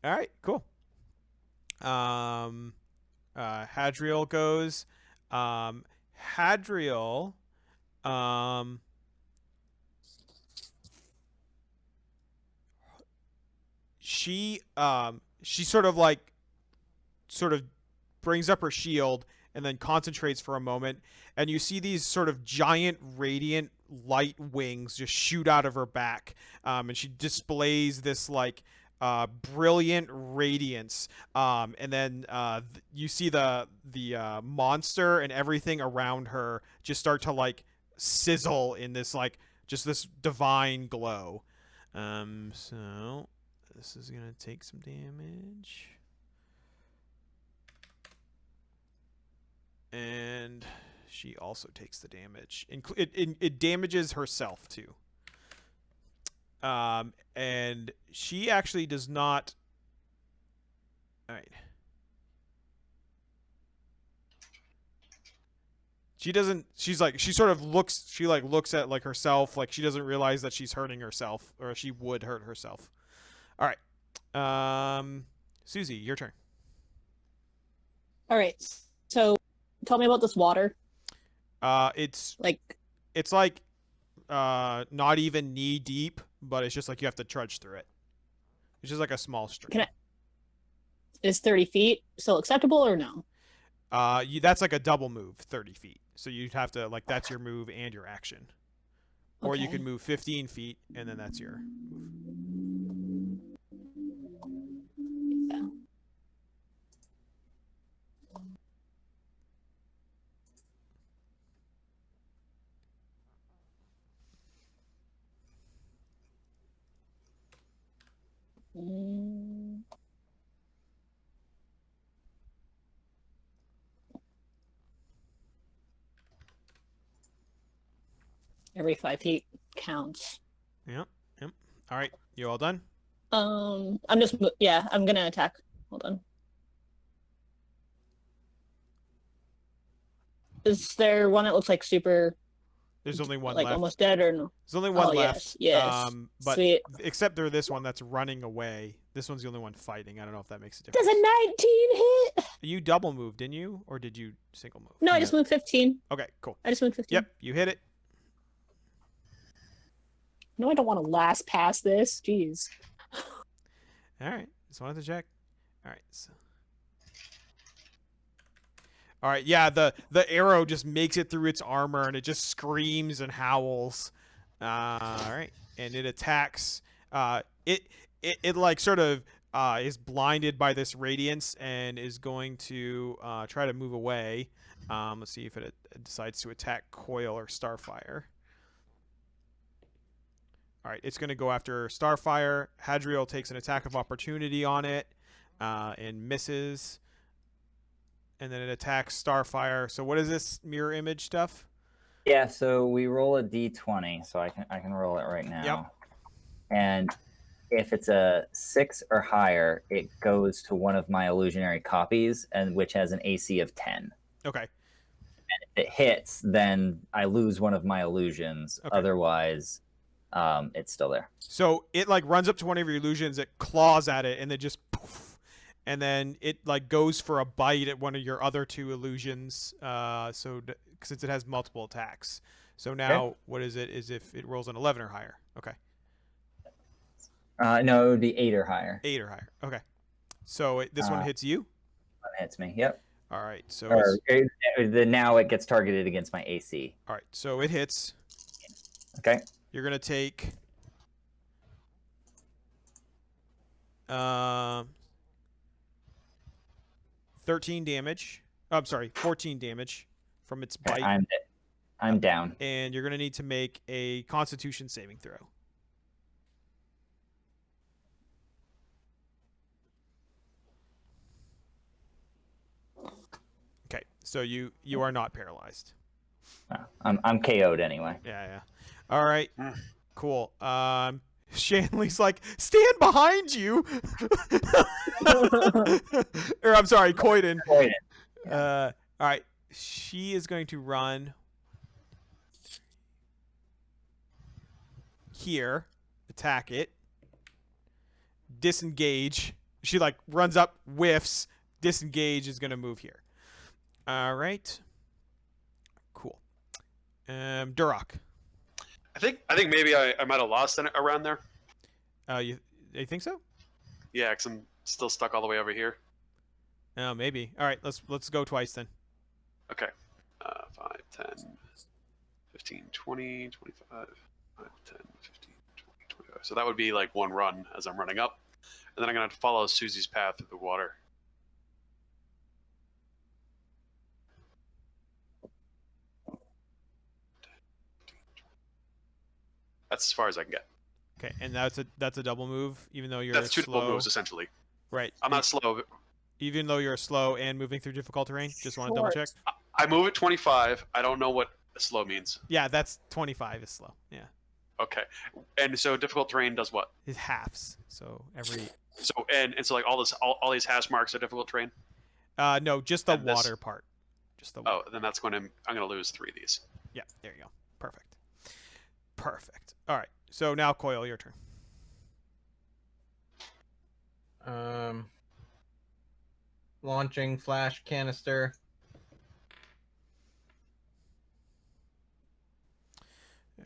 [SPEAKER 1] right, cool. Hadriel goes. Hadriel, she sort of brings up her shield and then concentrates for a moment, and you see these sort of giant radiant light wings just shoot out of her back, and she displays this brilliant radiance, and then you see the monster and everything around her just start to sizzle in this just this divine glow. So this is gonna take some damage. And she also takes the damage. It damages herself too. And she actually does not. All right. She doesn't. She sort of looks. She looks at herself. She doesn't realize that she's hurting herself, or she would hurt herself. All right. Susie, your turn.
[SPEAKER 5] All right. So, tell me about this water.
[SPEAKER 1] It's
[SPEAKER 5] Like,
[SPEAKER 1] like not even knee deep, but it's just like you have to trudge through it. It's just like a small stream.
[SPEAKER 5] is 30 feet still acceptable or no?
[SPEAKER 1] That's like a double move, 30 feet. So you'd have to like that's your move and your action. Or you
[SPEAKER 5] Okay.
[SPEAKER 1] could move 15 feet and then that's your move.
[SPEAKER 5] Yeah. Mm. Every 5 feet counts.
[SPEAKER 1] Yep. Yep. All right. You all done?
[SPEAKER 5] I'm gonna attack. Hold on. Is there one that looks like super,
[SPEAKER 1] There's only one
[SPEAKER 5] like
[SPEAKER 1] left.
[SPEAKER 5] almost dead or no?
[SPEAKER 1] There's only one
[SPEAKER 5] Oh,
[SPEAKER 1] left.
[SPEAKER 5] yes.
[SPEAKER 1] But
[SPEAKER 5] Sweet.
[SPEAKER 1] except for this one that's running away. This one's the only one fighting. I don't know if that makes a difference.
[SPEAKER 5] Does a 19 hit?
[SPEAKER 1] You double moved, didn't you? Or did you single move?
[SPEAKER 5] No, I just moved 15.
[SPEAKER 1] Okay, cool.
[SPEAKER 5] I just moved 15.
[SPEAKER 1] Yep, you hit it.
[SPEAKER 5] No, I don't want to last past this. Jeez.
[SPEAKER 1] All right. Just wanted to check. All right. So. All right. Yeah, the arrow just makes it through its armor and it just screams and howls. All right. And it attacks. It like sort of is blinded by this radiance and is going to try to move away. Let's see if it decides to attack Coil or Starfire. All right, it's going to go after Starfire. Hadriel takes an attack of opportunity on it and misses. And then it attacks Starfire. So what is this mirror image stuff?
[SPEAKER 2] Yeah, so we roll a d20, so I can roll it right now.
[SPEAKER 1] Yep.
[SPEAKER 2] And if it's a 6 or higher, it goes to one of my illusionary copies, and which has an AC of 10.
[SPEAKER 1] Okay.
[SPEAKER 2] If it hits, then I lose one of my illusions.
[SPEAKER 1] Okay.
[SPEAKER 2] Otherwise, it's still there.
[SPEAKER 1] So it like runs up to one of your illusions, it claws at it, and then just poof, and then it like goes for a bite at one of your other two illusions. Since it has multiple attacks. So now what is it? Is if it rolls an 11 or higher. Okay.
[SPEAKER 2] No, it would be 8 or higher.
[SPEAKER 1] 8 or higher. Okay. So this one hits you.
[SPEAKER 2] One hits me. Yep.
[SPEAKER 1] All right. So
[SPEAKER 2] now it gets targeted against my AC.
[SPEAKER 1] all right. So it hits.
[SPEAKER 2] Okay.
[SPEAKER 1] You're gonna take 13 damage. Oh, I'm sorry, 14 damage from its bite.
[SPEAKER 2] I'm down.
[SPEAKER 1] And you're gonna need to make a Constitution saving throw. Okay, so you are not paralyzed.
[SPEAKER 2] I'm KO'd anyway.
[SPEAKER 1] Yeah. All right. Cool. Shanley's like, stand behind you. Or I'm sorry, Coyden. All right. She is going to run here, attack it, disengage. She like runs up, whiffs, disengage, is going to move here. All right. Cool. Duroc.
[SPEAKER 4] I think maybe I might have lost it around there.
[SPEAKER 1] You think so?
[SPEAKER 4] Yeah, because I'm still stuck all the way over here.
[SPEAKER 1] Oh, maybe. All right, let's go twice then.
[SPEAKER 4] Okay. 5, 10, 15, 20, 25, 5, 10, 15, 20, 25. So that would be like one run as I'm running up. And then I'm going to follow Susie's path through the water. That's as far as I can get.
[SPEAKER 1] Okay, and that's a double move, even though you're
[SPEAKER 4] That's two
[SPEAKER 1] slow.
[SPEAKER 4] double moves, essentially.
[SPEAKER 1] Right.
[SPEAKER 4] I'm not slow.
[SPEAKER 1] Even though you're slow and moving through difficult terrain. Just want to double check.
[SPEAKER 4] I move at 25. I don't know what slow means.
[SPEAKER 1] Yeah, that's 25 is slow. Yeah.
[SPEAKER 4] Okay. And so difficult terrain does what?
[SPEAKER 1] It halves. So every.
[SPEAKER 4] So and so like all these hash marks are difficult terrain.
[SPEAKER 1] No, just the
[SPEAKER 4] And this-
[SPEAKER 1] water part. Just the.
[SPEAKER 4] Oh, then that's going to I'm going to lose 3 of these.
[SPEAKER 1] Yeah. There you go. Perfect. All right. So now Coil, your turn.
[SPEAKER 3] launching flash canister.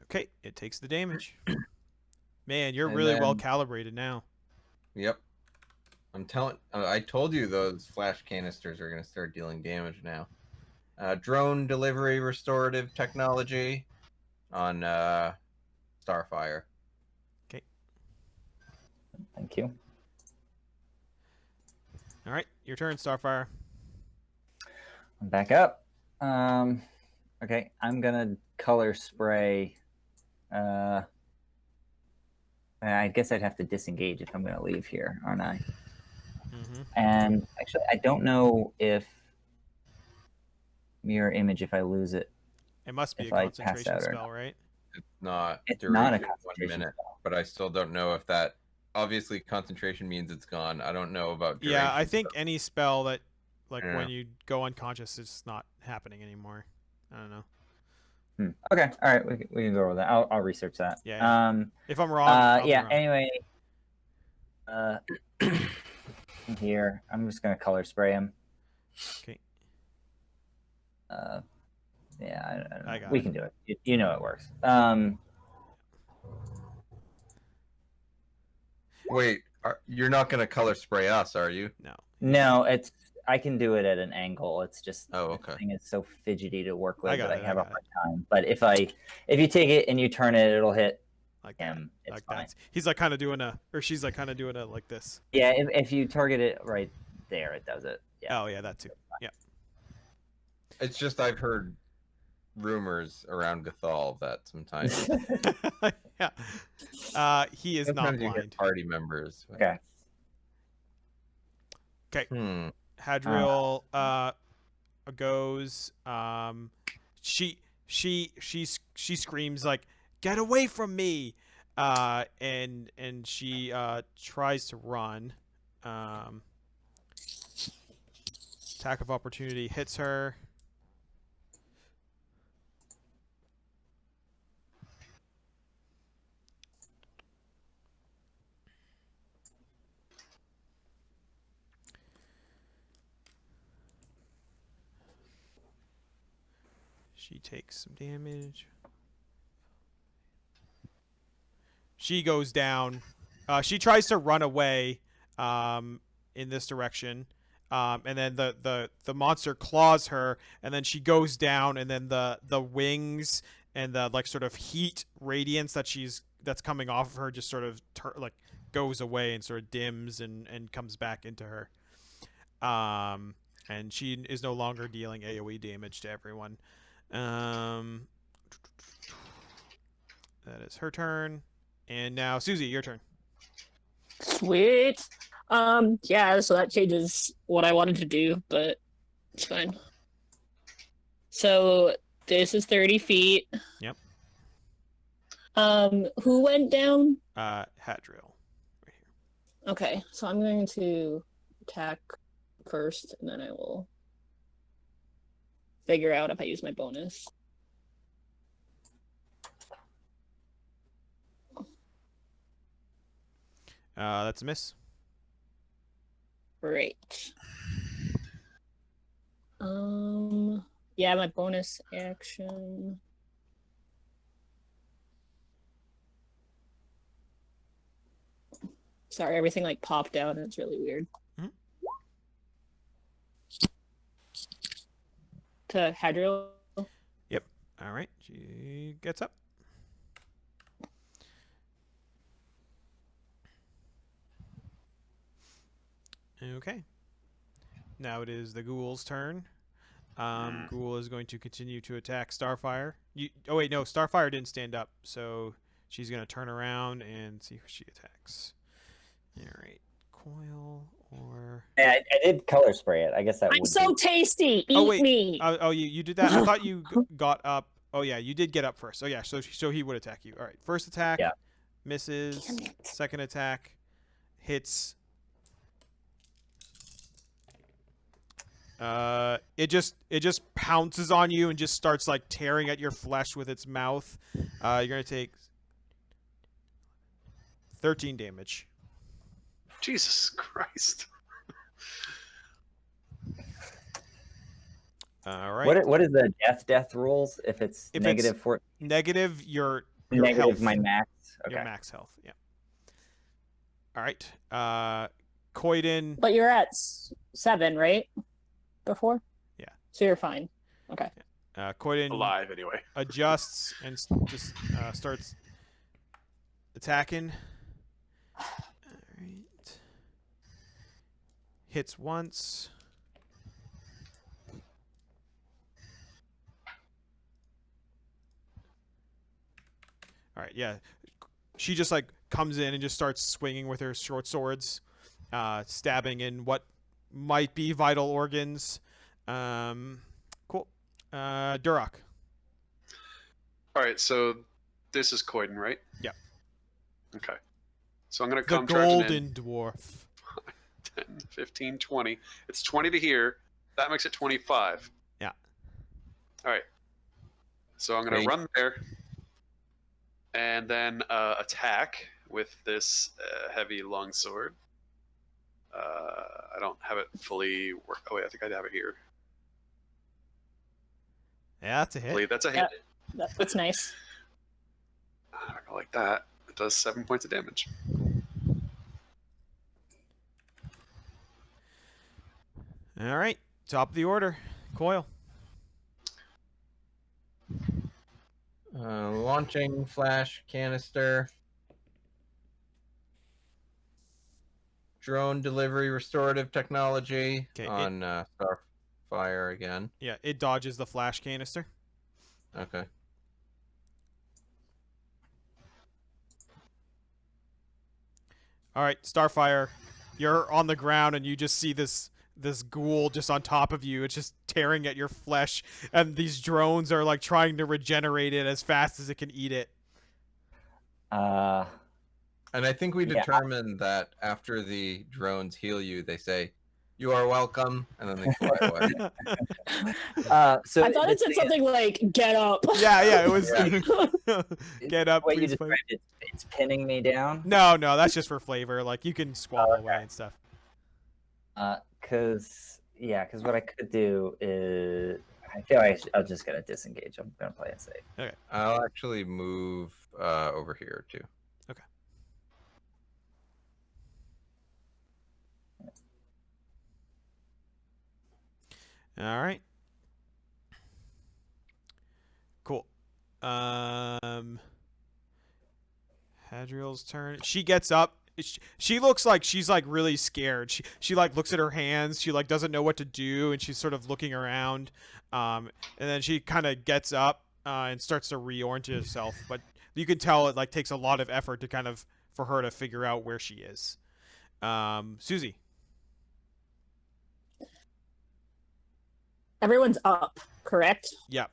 [SPEAKER 1] Okay, it takes the damage. Man, you're
[SPEAKER 3] And
[SPEAKER 1] really well
[SPEAKER 3] then-
[SPEAKER 1] calibrated now.
[SPEAKER 3] Yep. I told you those flash canisters are going to start dealing damage now. Drone delivery restorative technology on Starfire.
[SPEAKER 2] Thank you.
[SPEAKER 1] All right, your turn, Starfire.
[SPEAKER 2] I'm back up. Okay, I'm gonna color spray. I guess I'd have to disengage if I'm gonna leave here, aren't I?
[SPEAKER 1] Mm-hmm.
[SPEAKER 2] And actually, I don't know if mirror image if I lose it.
[SPEAKER 1] It must be
[SPEAKER 2] If
[SPEAKER 1] a
[SPEAKER 2] I pass
[SPEAKER 1] concentration
[SPEAKER 2] out or
[SPEAKER 1] spell, right?
[SPEAKER 3] It's not
[SPEAKER 2] It's
[SPEAKER 3] duration
[SPEAKER 2] not a
[SPEAKER 3] 1
[SPEAKER 2] concentration
[SPEAKER 3] minute,
[SPEAKER 2] spell.
[SPEAKER 3] but I still don't know if that. Obviously, concentration means it's gone. I don't know about duration.
[SPEAKER 1] Yeah, I think any spell that, like,
[SPEAKER 3] Yeah.
[SPEAKER 1] when you go unconscious, it's not happening anymore. I don't know.
[SPEAKER 2] Okay, all right, we can go over that. I'll research that.
[SPEAKER 1] Yeah. If I'm wrong, I'll be
[SPEAKER 2] Yeah.
[SPEAKER 1] wrong.
[SPEAKER 2] Anyway, here I'm just gonna color spray him.
[SPEAKER 1] Okay.
[SPEAKER 2] Yeah, I don't know.
[SPEAKER 1] I got
[SPEAKER 2] We
[SPEAKER 1] it.
[SPEAKER 2] can do it. You know it works.
[SPEAKER 3] Wait, you're not going to color spray us, are you?
[SPEAKER 1] No.
[SPEAKER 2] No, I can do it at an angle. It's just
[SPEAKER 3] Oh,
[SPEAKER 2] the
[SPEAKER 3] okay.
[SPEAKER 2] thing is so fidgety to work with
[SPEAKER 1] I got
[SPEAKER 2] that
[SPEAKER 1] it,
[SPEAKER 2] I have
[SPEAKER 1] I
[SPEAKER 2] a
[SPEAKER 1] got
[SPEAKER 2] hard time. But if you take it and you turn it, it'll hit
[SPEAKER 1] Like that.
[SPEAKER 2] him. It's
[SPEAKER 1] Like
[SPEAKER 2] fine.
[SPEAKER 1] that. He's like kind of doing a, or she's like kind of doing a like this.
[SPEAKER 2] Yeah, if you target it right there, it does it. Yeah.
[SPEAKER 1] Oh yeah, that too. Yeah.
[SPEAKER 3] It's just I've heard rumors around Gathol that sometimes
[SPEAKER 1] yeah. He is not
[SPEAKER 3] sometimes you hear
[SPEAKER 1] blind.
[SPEAKER 3] party members.
[SPEAKER 2] Okay.
[SPEAKER 3] Hmm.
[SPEAKER 1] Hadriel goes. She screams like, "Get away from me!" And she tries to run. Attack of opportunity hits her. She takes some damage. She goes down. She tries to run away in this direction. And then the monster claws her, and then she goes down, and then the wings and the like sort of heat radiance that's coming off of her just sort of like goes away and sort of dims and comes back into her. And she is no longer dealing AoE damage to everyone. That is her turn. And now, Susie, your turn.
[SPEAKER 5] Sweet. Yeah, so that changes what I wanted to do, but it's fine. So this is 30 feet.
[SPEAKER 1] Yep.
[SPEAKER 5] Who went down?
[SPEAKER 1] Hadriel. Right here.
[SPEAKER 5] Okay, so I'm going to attack first, and then I will figure out if I use my bonus.
[SPEAKER 1] That's a miss.
[SPEAKER 5] Great. Yeah, my bonus action. Sorry, everything like popped out and it's really weird.
[SPEAKER 1] Mhm.
[SPEAKER 5] To Hadriel.
[SPEAKER 1] All right. She gets up. Okay. Now it is the ghoul's turn. Ghoul is going to continue to attack Starfire. Oh wait, no, Starfire didn't stand up, so she's gonna turn around and see who she attacks. All right, coil or.
[SPEAKER 2] Yeah, I did color spray it. I guess that
[SPEAKER 5] I'm
[SPEAKER 2] would
[SPEAKER 5] so
[SPEAKER 2] be...
[SPEAKER 5] tasty. Eat
[SPEAKER 1] Oh wait.
[SPEAKER 5] me.
[SPEAKER 1] You did that. I thought you got up. Oh yeah, you did get up first. Oh yeah, so he would attack you. All right, first attack.
[SPEAKER 2] Yeah.
[SPEAKER 1] Misses.
[SPEAKER 5] Damn it.
[SPEAKER 1] Second attack hits. It just pounces on you and just starts like tearing at your flesh with its mouth. You're gonna take 13 damage.
[SPEAKER 4] Jesus Christ.
[SPEAKER 1] All right.
[SPEAKER 2] What is the death rules if it's
[SPEAKER 1] If
[SPEAKER 2] negative
[SPEAKER 1] it's
[SPEAKER 2] 4?
[SPEAKER 1] Negative your
[SPEAKER 2] Negative
[SPEAKER 1] health.
[SPEAKER 2] my max.
[SPEAKER 1] Your
[SPEAKER 2] Okay.
[SPEAKER 1] max health. Yeah. All right. Koiden.
[SPEAKER 5] But you're at 7, right? Before?
[SPEAKER 1] Yeah.
[SPEAKER 5] So you're fine. Okay.
[SPEAKER 1] Koiden
[SPEAKER 4] Alive anyway.
[SPEAKER 1] adjusts and just starts attacking. All right. Hits once. All right, yeah. She just like comes in and just starts swinging with her short swords, stabbing in what might be vital organs. Cool. Duroc.
[SPEAKER 4] All right, so this is Coiden, right?
[SPEAKER 1] Yeah.
[SPEAKER 4] Okay. So I'm going to
[SPEAKER 1] The
[SPEAKER 4] come charging in.
[SPEAKER 1] golden dwarf.
[SPEAKER 4] 10, 15, 20. It's 20 to here. That makes it 25.
[SPEAKER 1] Yeah.
[SPEAKER 4] All right. So I'm going to
[SPEAKER 3] Great.
[SPEAKER 4] run there and then attack with this heavy longsword. I don't have it fully worked. Oh, wait, I think I have it here.
[SPEAKER 1] Yeah, that's a
[SPEAKER 4] I
[SPEAKER 1] hit.
[SPEAKER 4] believe that's a hit.
[SPEAKER 5] That's nice.
[SPEAKER 4] I don't go like that. It does 7 points of damage.
[SPEAKER 1] All right. Top of the order. Coil.
[SPEAKER 3] Launching flash canister. Drone delivery restorative technology
[SPEAKER 1] 'Kay,
[SPEAKER 3] on Starfire again.
[SPEAKER 1] Yeah, it dodges the flash canister.
[SPEAKER 3] Okay.
[SPEAKER 1] All right, Starfire, you're on the ground and you just see this ghoul just on top of you. It's just tearing at your flesh, and these drones are like trying to regenerate it as fast as it can eat it.
[SPEAKER 3] And I think we
[SPEAKER 2] Yeah.
[SPEAKER 3] determined that after the drones heal you, they say, "You are welcome," and then they fly away.
[SPEAKER 2] So
[SPEAKER 5] I thought it said something like "get up."
[SPEAKER 1] Yeah, it was.
[SPEAKER 3] Yeah.
[SPEAKER 1] Get up,
[SPEAKER 2] What you
[SPEAKER 1] please. Fight.
[SPEAKER 2] described, it's pinning me down.
[SPEAKER 1] No, that's just for flavor. Like you can squabble
[SPEAKER 2] okay.
[SPEAKER 1] away and stuff.
[SPEAKER 2] Because what I could do is I feel like I'll just gonna disengage. I'm gonna play it safe.
[SPEAKER 3] I'll actually move over here too.
[SPEAKER 1] All right. Cool. Hadriel's turn. She gets up. She looks like she's like really scared. She like looks at her hands. She like doesn't know what to do, and she's sort of looking around. And then she kind of gets up and starts to reorient herself. But you can tell it like takes a lot of effort to kind of for her to figure out where she is. Susie.
[SPEAKER 5] Everyone's up, correct?
[SPEAKER 1] Yep.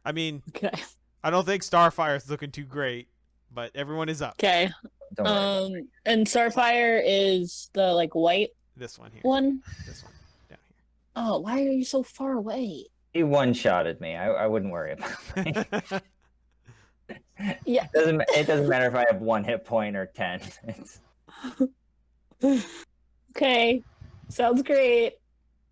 [SPEAKER 1] I mean,
[SPEAKER 5] Okay.
[SPEAKER 1] I don't think Starfire's looking too great, but everyone is up.
[SPEAKER 5] Okay.
[SPEAKER 2] Don't worry.
[SPEAKER 5] And Starfire is the like white
[SPEAKER 1] This one here.
[SPEAKER 5] one.
[SPEAKER 1] This one down
[SPEAKER 5] Oh, why are you so far away?
[SPEAKER 2] He one-shotted me. I wouldn't worry about it.
[SPEAKER 5] Yeah.
[SPEAKER 2] It doesn't matter if I have 1 hit point or 10.
[SPEAKER 5] Okay. Sounds great.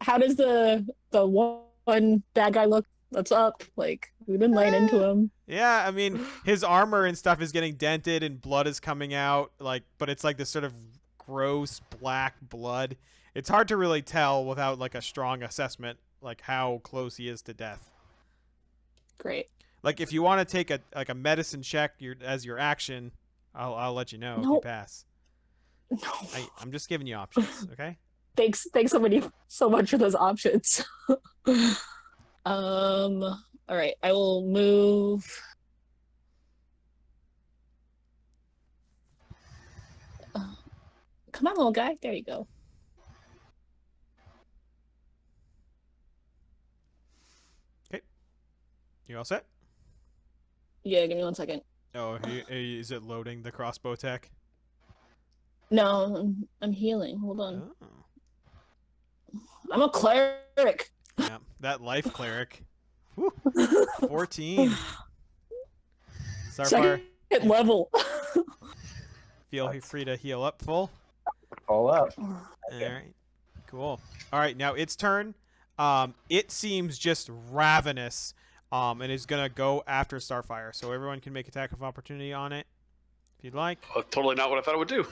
[SPEAKER 5] How does the one bad guy look that's up? Like, we've been laying into him.
[SPEAKER 1] Yeah, I mean, his armor and stuff is getting dented and blood is coming out, like, but it's like this sort of gross black blood. It's hard to really tell without like a strong assessment, like how close he is to death.
[SPEAKER 5] Great.
[SPEAKER 1] Like, if you want to take a medicine check as your action, I'll let you know if you
[SPEAKER 5] Nope.
[SPEAKER 1] pass.
[SPEAKER 5] No.
[SPEAKER 1] I'm just giving you options, okay?
[SPEAKER 5] Thanks so much for those options. All right, I will move. Come on, little guy. There you go.
[SPEAKER 1] You all set?
[SPEAKER 5] Yeah, give me 1 second.
[SPEAKER 1] Oh, is it loading the crossbow tech?
[SPEAKER 5] No, I'm healing. Hold on.
[SPEAKER 1] Oh.
[SPEAKER 5] I'm a cleric.
[SPEAKER 1] Yeah, that life cleric. Whew. 14. Starfire,
[SPEAKER 5] Second level.
[SPEAKER 1] feel free to heal up full.
[SPEAKER 2] Fall up.
[SPEAKER 1] All right, cool. All right, now its turn. It seems just ravenous, and is gonna go after Starfire. So everyone can make attack of opportunity on it, if you'd like.
[SPEAKER 4] Totally not what I thought it would do.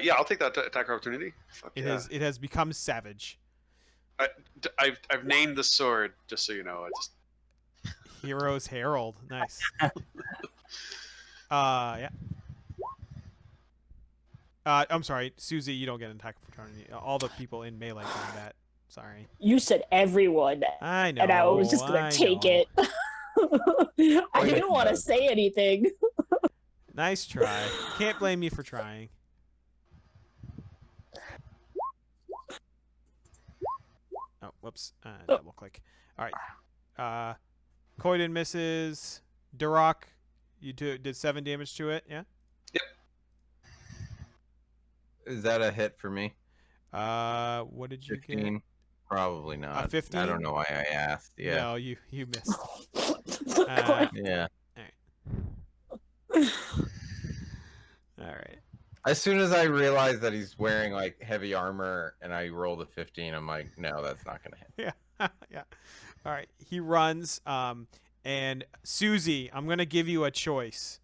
[SPEAKER 4] Yeah, I'll take that attack opportunity. Fuck
[SPEAKER 1] It
[SPEAKER 4] yeah.
[SPEAKER 1] has become savage.
[SPEAKER 4] I've named the sword, just so you know. I just
[SPEAKER 1] Hero's Herald. Nice. Yeah. I'm sorry, Susie. You don't get an attack of opportunity. All the people in melee combat. Sorry.
[SPEAKER 5] You said everyone,
[SPEAKER 1] I know.
[SPEAKER 5] and I was just gonna take it. I didn't want to say anything.
[SPEAKER 1] Nice try. Can't blame you for trying. Oh, whoops. Double click. All right. Koiden misses. Duroc, you did 7 damage to it. Yeah.
[SPEAKER 3] Is that a hit for me?
[SPEAKER 1] What did you
[SPEAKER 3] 15? Probably not.
[SPEAKER 1] 15?
[SPEAKER 3] I don't know why I asked.
[SPEAKER 1] get?
[SPEAKER 3] Yeah.
[SPEAKER 1] No, you missed.
[SPEAKER 3] Yeah.
[SPEAKER 1] All right.
[SPEAKER 3] As soon as I realized that he's wearing like heavy armor and I rolled a 15, I'm like, no, that's not gonna hit.
[SPEAKER 1] Yeah. Yeah. All right. He runs. And Susie, I'm gonna give you a choice.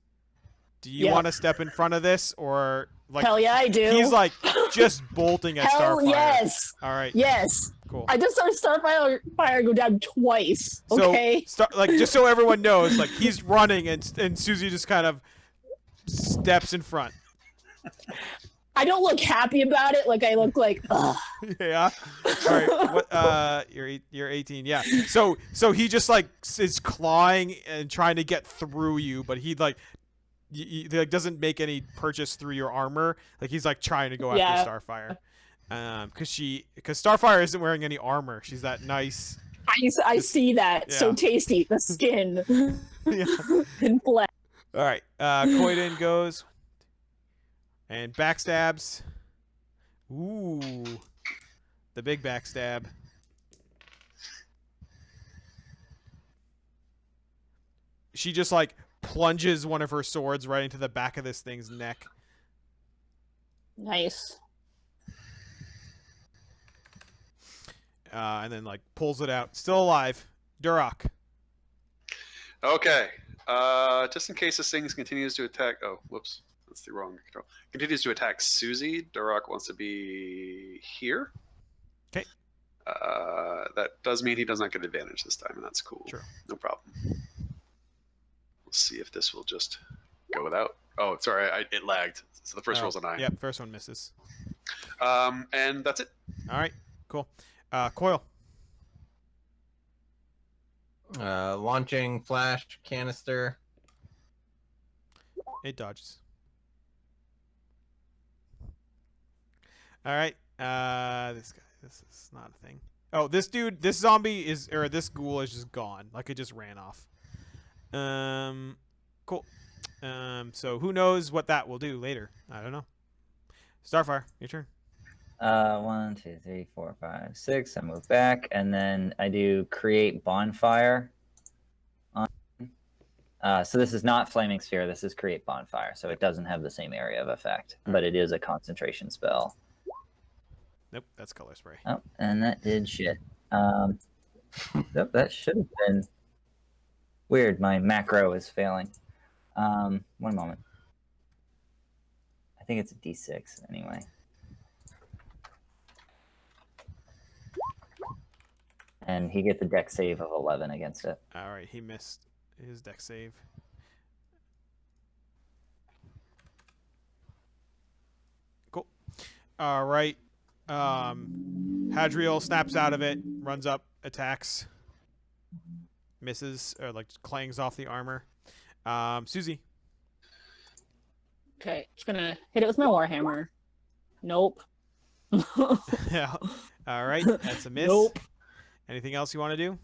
[SPEAKER 1] Do you
[SPEAKER 5] Yeah.
[SPEAKER 1] want to step in front of this, or like?
[SPEAKER 5] Hell yeah, I do.
[SPEAKER 1] He's like just bolting at
[SPEAKER 5] Hell
[SPEAKER 1] Starfire.
[SPEAKER 5] yes,
[SPEAKER 1] All right.
[SPEAKER 5] yes.
[SPEAKER 1] Cool.
[SPEAKER 5] I just saw Starfire go down twice.
[SPEAKER 1] So,
[SPEAKER 5] Okay.
[SPEAKER 1] like, just so everyone knows, like, he's running, and Susie just kind of steps in front.
[SPEAKER 5] I don't look happy about it. Like I look like, ugh.
[SPEAKER 1] Yeah. All right. What? You're 18. Yeah. So he just like is clawing and trying to get through you, but he like. He like doesn't make any purchase through your armor. Like he's like trying to go after Starfire, because Starfire isn't wearing any armor. She's that nice.
[SPEAKER 5] I see that.
[SPEAKER 1] Yeah.
[SPEAKER 5] So tasty. The skin
[SPEAKER 1] Yeah.
[SPEAKER 5] and flesh.
[SPEAKER 1] All right. Koiden goes and backstabs. Ooh, the big backstab. She just like plunges one of her swords right into the back of this thing's neck.
[SPEAKER 5] Nice.
[SPEAKER 1] And then like pulls it out. Still alive. Duroc.
[SPEAKER 4] Okay. Just in case this thing continues to attack. Oh, whoops. That's the wrong control. Continues to attack Susie. Duroc wants to be here.
[SPEAKER 1] Okay.
[SPEAKER 4] That does mean he does not get advantage this time, and that's cool.
[SPEAKER 1] Sure.
[SPEAKER 4] No problem. We'll see if this will just go without. Oh, sorry. It lagged. So the first roll's a 9.
[SPEAKER 1] Yep, first one misses.
[SPEAKER 4] And that's it.
[SPEAKER 1] All right, cool. Coil.
[SPEAKER 3] Launching flash canister.
[SPEAKER 1] It dodges. All right. This guy. This is not a thing. Oh, this dude. This zombie is, or this ghoul is just gone. Like it just ran off. Cool. So who knows what that will do later? I don't know. Starfire, your turn.
[SPEAKER 2] 1, 2, 3, 4, 5, 6. I move back, and then I do create bonfire. So this is not flaming sphere. This is create bonfire. So it doesn't have the same area of effect, but it is a concentration spell.
[SPEAKER 1] Nope, that's color spray.
[SPEAKER 2] Oh, and that did shit. Nope, that should have been weird. My macro is failing. 1 moment. I think it's a D6 anyway. And he gets a deck save of 11 against it.
[SPEAKER 1] All right, he missed his deck save. Cool. All right. Hadriel snaps out of it, runs up, attacks, misses, or like clangs off the armor. Susie.
[SPEAKER 5] Okay, just gonna hit it with my warhammer. Nope.
[SPEAKER 1] Yeah. All right, that's a miss.
[SPEAKER 5] Nope.
[SPEAKER 1] Anything else you want to do?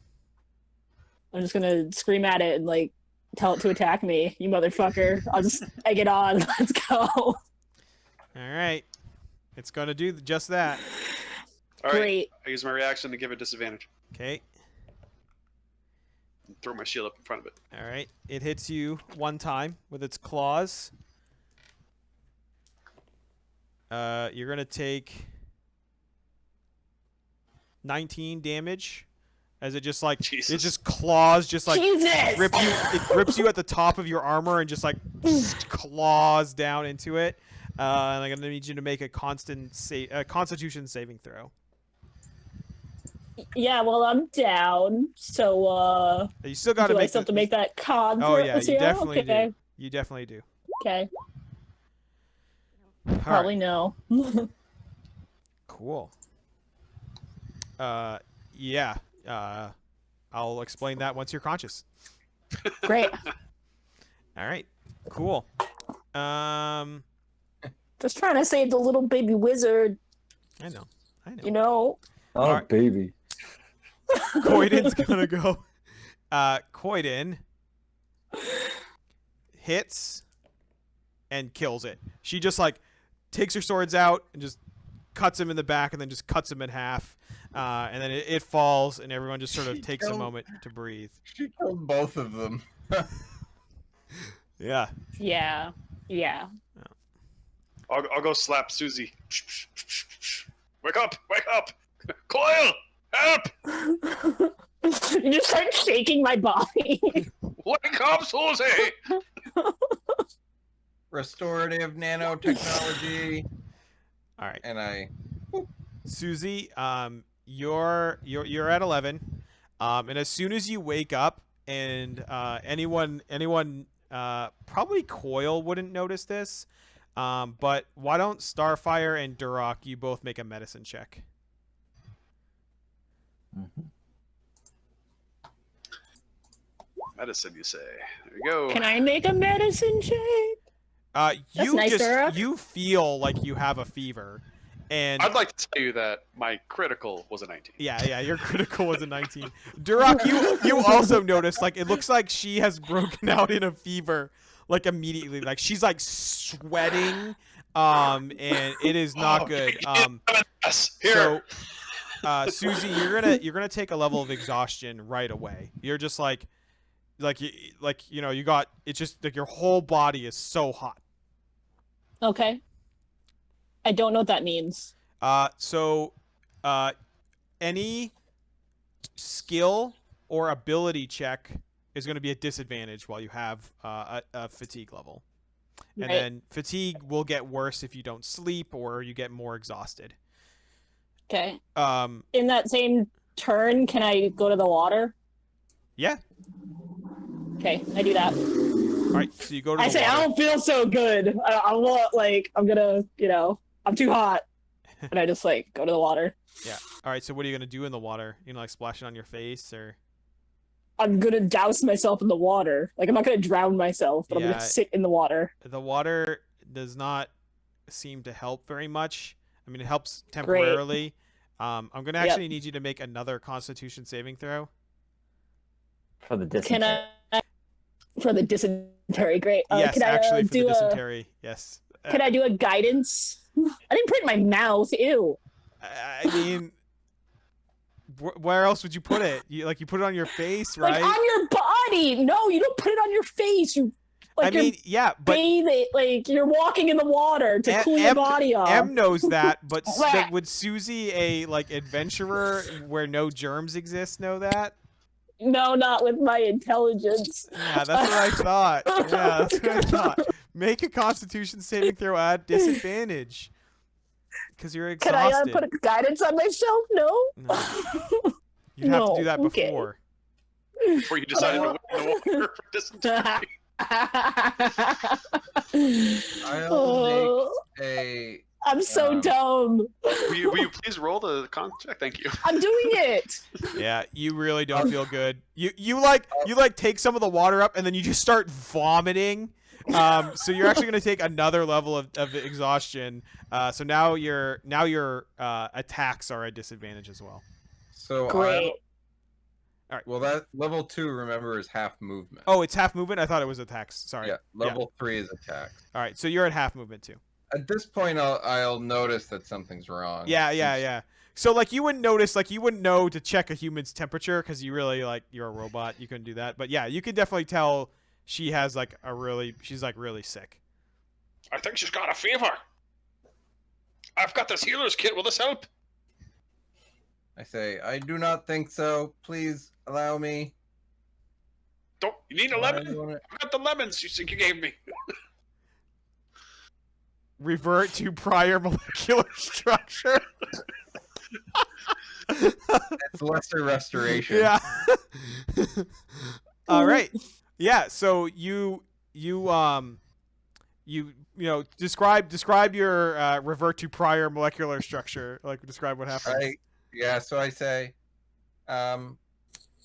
[SPEAKER 5] I'm just gonna scream at it and like tell it to attack me, you motherfucker. I'll just egg it on. Let's go.
[SPEAKER 1] All right. It's going to do just that.
[SPEAKER 4] All right.
[SPEAKER 5] Great.
[SPEAKER 4] I use my reaction to give it disadvantage.
[SPEAKER 1] Okay.
[SPEAKER 4] Throw my shield up in front of it.
[SPEAKER 1] All right. It hits you one time with its claws. You're going to take 19 damage as it just like
[SPEAKER 4] Jesus.
[SPEAKER 1] it just claws, just like
[SPEAKER 5] Jesus!
[SPEAKER 1] it grips you at the top of your armor and just like claws down into it. And I'm gonna need you to make a Constitution saving throw.
[SPEAKER 5] Yeah, well, I'm down. So,
[SPEAKER 1] You still got to
[SPEAKER 5] do I
[SPEAKER 1] make
[SPEAKER 5] still have to make that con?
[SPEAKER 1] Oh yeah, you
[SPEAKER 5] zero?
[SPEAKER 1] definitely
[SPEAKER 5] Okay.
[SPEAKER 1] do. You definitely do.
[SPEAKER 5] Okay.
[SPEAKER 1] All
[SPEAKER 5] Probably
[SPEAKER 1] right.
[SPEAKER 5] no.
[SPEAKER 1] Cool. Yeah. I'll explain that once you're conscious.
[SPEAKER 5] Great.
[SPEAKER 1] All right. Cool.
[SPEAKER 5] Just trying to save the little baby wizard,
[SPEAKER 1] I know.
[SPEAKER 5] you know.
[SPEAKER 2] Oh,
[SPEAKER 1] Alright.
[SPEAKER 2] baby.
[SPEAKER 1] Koiden's gonna go. Koiden hits and kills it. She just like takes her swords out and just cuts him in the back and then just cuts him in half. And then it falls and everyone just sort of
[SPEAKER 3] She
[SPEAKER 1] takes a
[SPEAKER 3] killed-
[SPEAKER 1] moment to breathe.
[SPEAKER 3] She killed both of them.
[SPEAKER 1] Yeah.
[SPEAKER 5] Yeah. Yeah.
[SPEAKER 4] I'll go slap Susie. Wake up! Wake up! Coil! Help!
[SPEAKER 5] You just start shaking my body.
[SPEAKER 4] Wake up, Susie!
[SPEAKER 3] Restorative nanotechnology.
[SPEAKER 1] All right.
[SPEAKER 3] And I
[SPEAKER 1] Susie, you're at 11, and as soon as you wake up, and anyone, probably Coil wouldn't notice this, but why don't Starfire and Duroc, you both make a medicine check?
[SPEAKER 4] Medicine, you say? There we go.
[SPEAKER 5] Can I make a medicine check?
[SPEAKER 1] You
[SPEAKER 5] nice,
[SPEAKER 1] just
[SPEAKER 5] Duroc.
[SPEAKER 1] you feel like you have a fever, and
[SPEAKER 4] I'd like to tell you that my critical was a 19.
[SPEAKER 1] yeah, your critical was a 19. Duroc, you also notice like it looks like she has broken out in a fever like immediately. Like she's like sweating, and it is not good.
[SPEAKER 4] Yes, here.
[SPEAKER 1] So, Susie, you're gonna take a level of exhaustion right away. You're just like you know you got it's just like your whole body is so hot.
[SPEAKER 5] Okay. I don't know what that means.
[SPEAKER 1] So, any skill or ability check is going to be a disadvantage while you have a fatigue level. And
[SPEAKER 5] Right.
[SPEAKER 1] then fatigue will get worse if you don't sleep or you get more exhausted.
[SPEAKER 5] Okay.
[SPEAKER 1] Um,
[SPEAKER 5] In that same turn, can I go to the water?
[SPEAKER 1] yeah.
[SPEAKER 5] Okay, I do that.
[SPEAKER 1] All right. So you go to the
[SPEAKER 5] I say
[SPEAKER 1] water.
[SPEAKER 5] I don't feel so good. I want like I'm gonna, I'm too hot, and I just like go to the water.
[SPEAKER 1] All right. So what are you going to do in the water? You know, like splash it on your face or?
[SPEAKER 5] I'm gonna douse myself in the water. Like I'm not gonna drown myself, but I'm
[SPEAKER 1] Yeah.
[SPEAKER 5] gonna sit in the water.
[SPEAKER 1] The water does not seem to help very much. I mean, it helps temporarily. I'm going to actually need you to make another Constitution saving throw.
[SPEAKER 2] For the
[SPEAKER 5] Can
[SPEAKER 2] dysentery.
[SPEAKER 5] I? For the dysentery, great.
[SPEAKER 1] Yes,
[SPEAKER 5] can
[SPEAKER 1] actually,
[SPEAKER 5] I
[SPEAKER 1] for the
[SPEAKER 5] do
[SPEAKER 1] dysentery. Yes.
[SPEAKER 5] Can I do a guidance? I didn't put it in my mouth. Ew.
[SPEAKER 1] I mean, where else would you put it? You put it on your face, right?
[SPEAKER 5] Like on your body. No, you don't put it on your face. You like
[SPEAKER 1] I mean, yeah,
[SPEAKER 5] you're
[SPEAKER 1] but
[SPEAKER 5] bathing. Like you're walking in the water to cool your body off.
[SPEAKER 1] M knows that, but
[SPEAKER 5] Blech.
[SPEAKER 1] would Susie, a adventurer where no germs exist, know that?
[SPEAKER 5] No, not with my intelligence.
[SPEAKER 1] Yeah, that's what I thought. Yeah, that's what I thought. Make a Constitution saving throw at disadvantage, because you're
[SPEAKER 5] Can I
[SPEAKER 1] exhausted.
[SPEAKER 5] put a guidance on myself? No.
[SPEAKER 1] No. You'd have to do that
[SPEAKER 5] okay.
[SPEAKER 1] before.
[SPEAKER 4] Before you decided to win the water for dysentery.
[SPEAKER 3] I'll
[SPEAKER 5] Oh,
[SPEAKER 3] make a
[SPEAKER 5] I'm so dumb.
[SPEAKER 4] Will you please roll the con check? Thank you.
[SPEAKER 5] I'm doing it.
[SPEAKER 1] Yeah, you really don't feel good. You like take some of the water up and then you just start vomiting. So you're actually gonna take another level of exhaustion. So now your attacks are at disadvantage as well.
[SPEAKER 3] so
[SPEAKER 5] Great.
[SPEAKER 3] Well, that level 2, remember, is half movement.
[SPEAKER 1] Oh, it's half movement. I thought it was attacks. Sorry.
[SPEAKER 3] Yeah, level 3 is attack.
[SPEAKER 1] All right, so you're at half movement too.
[SPEAKER 3] At this point, I'll notice that something's wrong.
[SPEAKER 1] Yeah. So you wouldn't notice, you wouldn't know to check a human's temperature because you really you're a robot. You couldn't do that. But yeah, you could definitely tell she has she's really sick.
[SPEAKER 4] I think she's got a fever. I've got this healer's kit. Will this help?
[SPEAKER 3] I say, I do not think so. Please allow me.
[SPEAKER 4] Don't you need a
[SPEAKER 3] I
[SPEAKER 4] lemon?
[SPEAKER 3] wanna-
[SPEAKER 4] I got the lemons you said you gave me.
[SPEAKER 1] Revert to prior molecular structure.
[SPEAKER 3] It's lesser restoration.
[SPEAKER 1] Yeah. All right. Yeah. So you describe your revert to prior molecular structure. Like describe what happens.
[SPEAKER 3] So I say,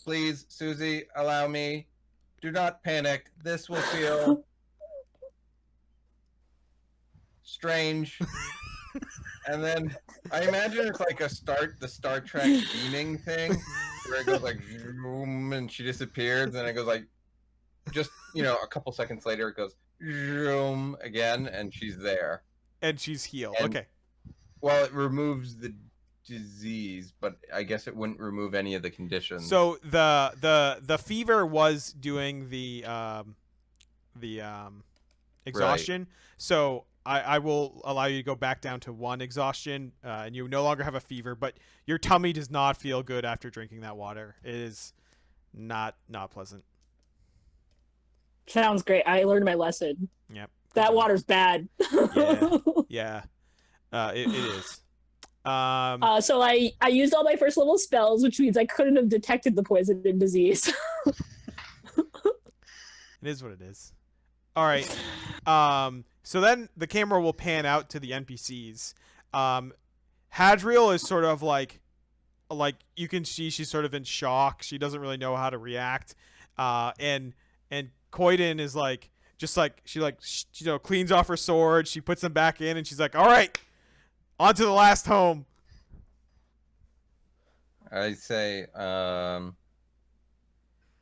[SPEAKER 3] please, Susie, allow me. Do not panic. This will feel strange. And then I imagine it's like the Star Trek beaming thing, where it goes like zoom and she disappears, and it goes like just a couple seconds later it goes zoom again and she's there.
[SPEAKER 1] And she's healed.
[SPEAKER 3] And-
[SPEAKER 1] Okay.
[SPEAKER 3] Well, it removes the disease, but I guess it wouldn't remove any of the conditions.
[SPEAKER 1] So the fever was doing the exhaustion. So I will allow you to go back down to 1 exhaustion, and you no longer have a fever, but your tummy does not feel good after drinking that water. It is not pleasant.
[SPEAKER 5] Sounds great. I learned my lesson.
[SPEAKER 1] Yep.
[SPEAKER 5] That water's bad.
[SPEAKER 1] Yeah. It is.
[SPEAKER 5] So I used all my first level spells, which means I couldn't have detected the poison and disease.
[SPEAKER 1] It is what it is. All right. So then the camera will pan out to the NPCs. Hadriel is sort of like you can see she's sort of in shock. She doesn't really know how to react. And Koiden is she cleans off her sword. She puts them back in, and she's like, "All right, on to the last home."
[SPEAKER 3] I say, well,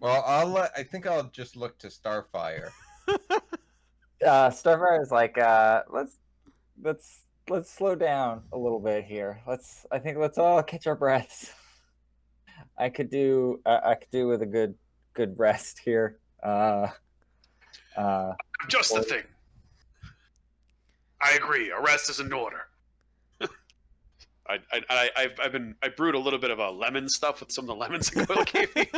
[SPEAKER 3] I think I'll just look to Starfire.
[SPEAKER 2] Starfire is like, let's slow down a little bit here. Let's all catch our breaths. I could do with a good rest here.
[SPEAKER 4] Just the thing. I agree. A rest is in order. I brewed a little bit of a lemon stuff with some of the lemons that Coyle gave me.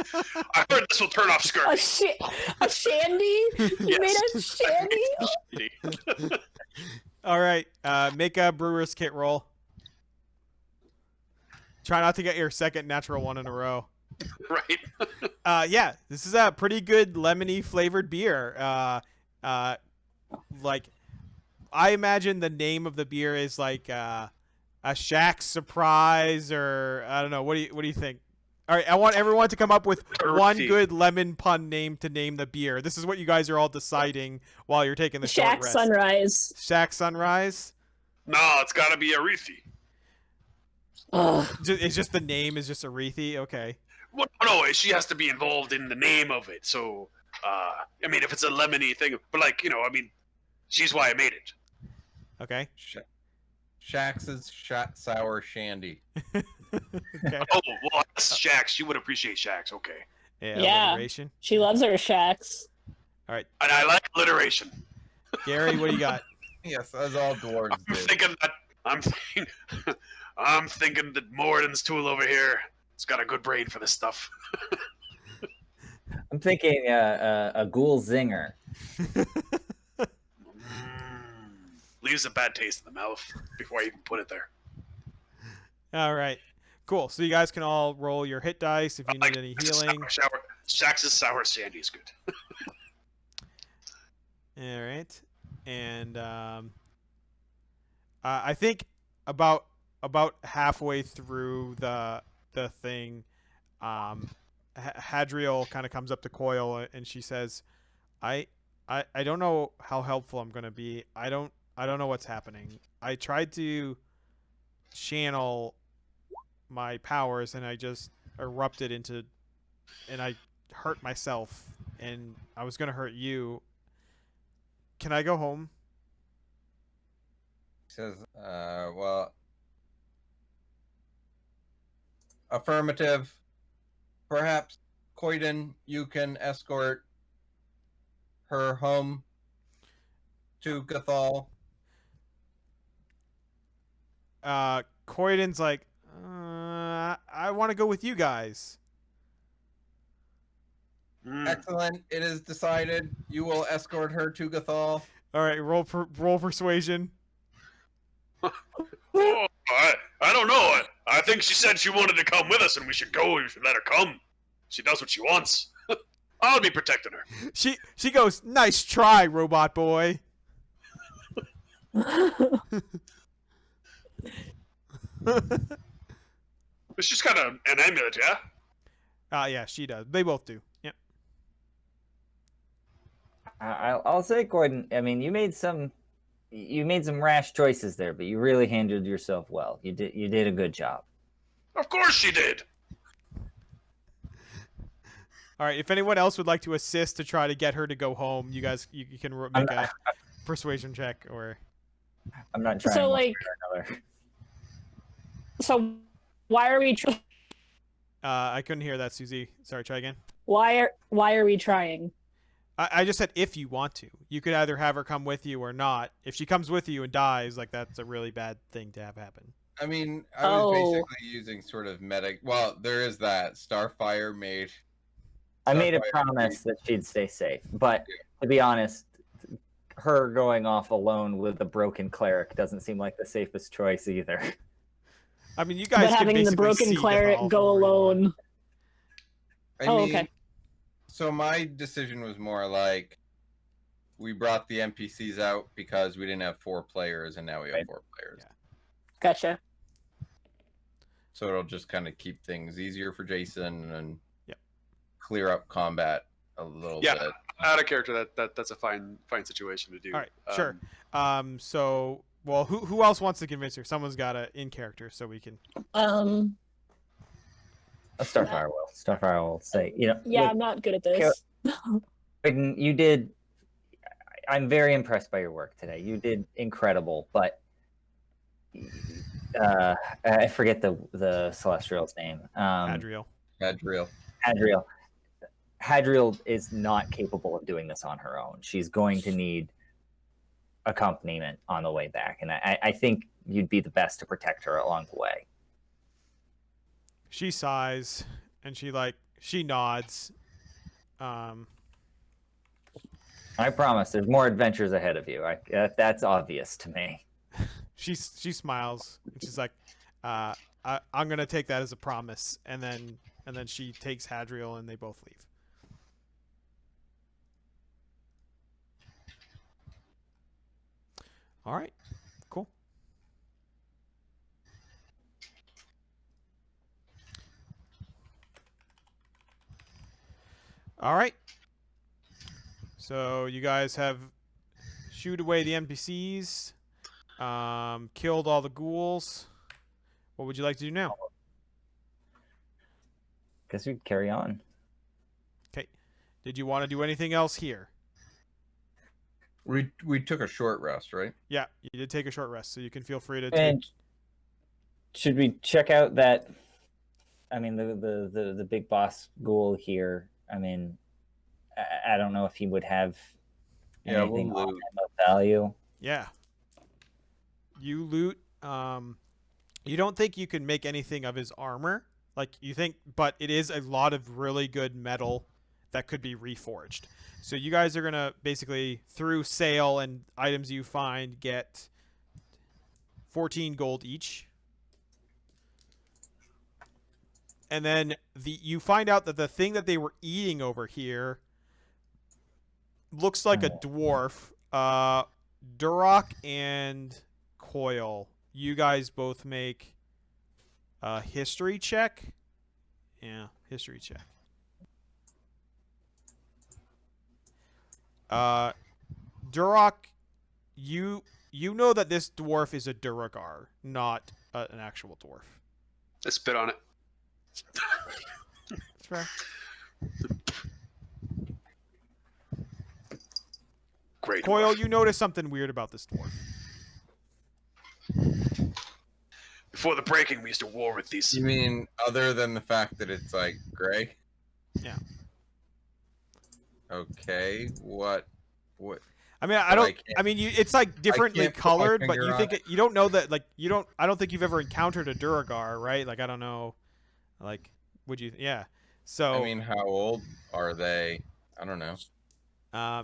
[SPEAKER 4] I heard this will turn off
[SPEAKER 5] A
[SPEAKER 4] scurvy.
[SPEAKER 5] shandy? You made a shandy?
[SPEAKER 1] All right. Make a brewer's kit roll. Try not to get your second natural one in a row.
[SPEAKER 4] Right.
[SPEAKER 1] Yeah, this is a pretty good lemony flavored beer. Like, I imagine the name of the beer is like a Shack Surprise, or I don't know. What do you think? All right, I want everyone to come up with one good lemon pun name to name the beer. This is what you guys are all deciding while you're taking the short
[SPEAKER 5] Shack
[SPEAKER 1] rest.
[SPEAKER 5] Sunrise.
[SPEAKER 1] Shack Sunrise.
[SPEAKER 4] No, it's got to be Arethi.
[SPEAKER 1] It's just the name is just Arethi. Okay.
[SPEAKER 4] Well, no, she has to be involved in the name of it. So, I mean, if it's a lemony thing, but she's why I made it.
[SPEAKER 1] Okay.
[SPEAKER 3] Shax's sour shandy.
[SPEAKER 1] Okay.
[SPEAKER 4] Oh, well, that's Shax. She would appreciate Shax. Okay.
[SPEAKER 5] Yeah.
[SPEAKER 1] Alliteration.
[SPEAKER 5] She loves her shacks.
[SPEAKER 1] All right.
[SPEAKER 4] And I like alliteration.
[SPEAKER 1] Gary, what do you got?
[SPEAKER 3] Yes, as all dwarves did.
[SPEAKER 4] I'm thinking that Morden's tool over here has got a good brain for this stuff.
[SPEAKER 2] I'm thinking a ghoul zinger.
[SPEAKER 4] Leaves a bad taste in the mouth before I even put it there.
[SPEAKER 1] All right. Cool. So you guys can all roll your hit dice if you need any healing.
[SPEAKER 4] Shax's sour sandy is good.
[SPEAKER 1] All right. And I think about halfway through the thing, Hadriel kind of comes up to Coyle and she says, I don't know how helpful I'm going to be. I don't know what's happening. I tried to channel my powers and I just erupted into, and I hurt myself, and I was going to hurt you. Can I go home?
[SPEAKER 3] He says, well, affirmative. Perhaps, Koiden, you can escort her home to Gathol.
[SPEAKER 1] Koiden's like, I I want to go with you guys.
[SPEAKER 3] Excellent. It is decided. You will escort her to Gathol.
[SPEAKER 1] All right, roll persuasion.
[SPEAKER 4] Oh, I don't know. I think she said she wanted to come with us, and we should go. We should let her come. She does what she wants. I'll be protecting her.
[SPEAKER 1] She goes, "Nice try, robot boy."
[SPEAKER 4] She's got an amulet, yeah?
[SPEAKER 1] Yeah, she does. They both do. Yep.
[SPEAKER 2] I'll say, Gordon. I mean, you made some rash choices there, but you really handled yourself well. You did a good job.
[SPEAKER 4] Of course she did.
[SPEAKER 1] All right. If anyone else would like to assist to try to get her to go home, you guys, you can make a persuasion check or.
[SPEAKER 2] I'm not trying.
[SPEAKER 5] So,
[SPEAKER 2] one
[SPEAKER 5] like-
[SPEAKER 2] way or another.
[SPEAKER 5] So why are we
[SPEAKER 1] I couldn't hear that, Susie. Sorry. Try again.
[SPEAKER 5] why are we trying?
[SPEAKER 1] I just said if you want to. You could either have her come with you or not. If she comes with you and dies, like that's a really bad thing to have happen.
[SPEAKER 3] I mean, I was
[SPEAKER 5] Oh.
[SPEAKER 3] basically using sort of medic. Well, there is that. Starfire made.
[SPEAKER 2] I made a
[SPEAKER 3] Starfire
[SPEAKER 2] promise that she'd stay safe, but to be honest, her going off alone with a broken cleric doesn't seem like the safest choice either.
[SPEAKER 1] I mean, you guys
[SPEAKER 5] But
[SPEAKER 1] can
[SPEAKER 5] having the
[SPEAKER 1] basically
[SPEAKER 5] broken
[SPEAKER 1] see
[SPEAKER 5] cleric
[SPEAKER 1] Gathol
[SPEAKER 5] go
[SPEAKER 1] from where you are.
[SPEAKER 5] alone.
[SPEAKER 3] I
[SPEAKER 5] Oh,
[SPEAKER 3] mean,
[SPEAKER 5] okay.
[SPEAKER 3] So my decision was more like we brought the NPCs out because we didn't have 4 players, and now we have
[SPEAKER 2] Right.
[SPEAKER 3] 4 players.
[SPEAKER 1] Yeah.
[SPEAKER 5] Gotcha.
[SPEAKER 3] So it'll just kind of keep things easier for Jason and
[SPEAKER 1] Yep.
[SPEAKER 3] clear up combat a little
[SPEAKER 4] Yeah.
[SPEAKER 3] bit.
[SPEAKER 4] Out of character, that's a fine situation to do.
[SPEAKER 1] All right, sure. So, well, who else wants to convince her? Someone's got to in character, so we can.
[SPEAKER 2] A Starfire will. Starfire will say,
[SPEAKER 5] Yeah,
[SPEAKER 2] look,
[SPEAKER 5] I'm not good at this.
[SPEAKER 2] Aiden, you did. I'm very impressed by your work today. You did incredible, but I forget the Celestial's name.
[SPEAKER 1] Adriel.
[SPEAKER 3] Adriel.
[SPEAKER 2] Hadriel. Hadriel is not capable of doing this on her own. She's going to need accompaniment on the way back, and I think you'd be the best to protect her along the way.
[SPEAKER 1] She sighs and she nods.
[SPEAKER 2] I promise, there's more adventures ahead of you. That's obvious to me.
[SPEAKER 1] She smiles and she's like, "I'm gonna take that as a promise." And then she takes Hadriel and they both leave. All right, cool. All right. So you guys have shoot away the NPCs, killed all the ghouls. What would you like to do now?
[SPEAKER 2] Guess we'd carry on.
[SPEAKER 1] Okay. Did you want to do anything else here?
[SPEAKER 3] We took a short rest, right?
[SPEAKER 1] Yeah, you did take a short rest, so you can feel free to
[SPEAKER 2] And should we check out that? I mean, the big boss ghoul here. I mean, I don't know if he would have
[SPEAKER 3] Yeah,
[SPEAKER 2] anything
[SPEAKER 3] we'll
[SPEAKER 2] on
[SPEAKER 3] loot.
[SPEAKER 2] him of value.
[SPEAKER 1] Yeah. You loot. You don't think you can make anything of his armor, like you think, but it is a lot of really good metal that could be reforged. So you guys are gonna basically, through sale and items you find, get 14 gold each. And then you find out that the thing that they were eating over here looks like a dwarf. Duroc and Coil, you guys both make a history check. Yeah, history check. Duroc, you know that this dwarf is a Duragar, not an actual dwarf.
[SPEAKER 4] I spit on it.
[SPEAKER 1] That's fair.
[SPEAKER 4] Great.
[SPEAKER 1] Coil, you notice something weird about this dwarf.
[SPEAKER 4] Before the breaking, we used to war with these.
[SPEAKER 3] You mean other than the fact that it's like gray?
[SPEAKER 1] Yeah.
[SPEAKER 3] Okay. What?
[SPEAKER 1] I mean, I
[SPEAKER 3] But
[SPEAKER 1] don't.
[SPEAKER 3] I can't-
[SPEAKER 1] I mean, it's like differently
[SPEAKER 3] can't put my
[SPEAKER 1] colored, but
[SPEAKER 3] finger
[SPEAKER 1] you
[SPEAKER 3] on
[SPEAKER 1] think
[SPEAKER 3] it.
[SPEAKER 1] you don't know that. Like you don't. I don't think you've ever encountered a Duragar, right? Like I don't know. Like, would you? Yeah. So.
[SPEAKER 3] I mean, how old are they? I don't know.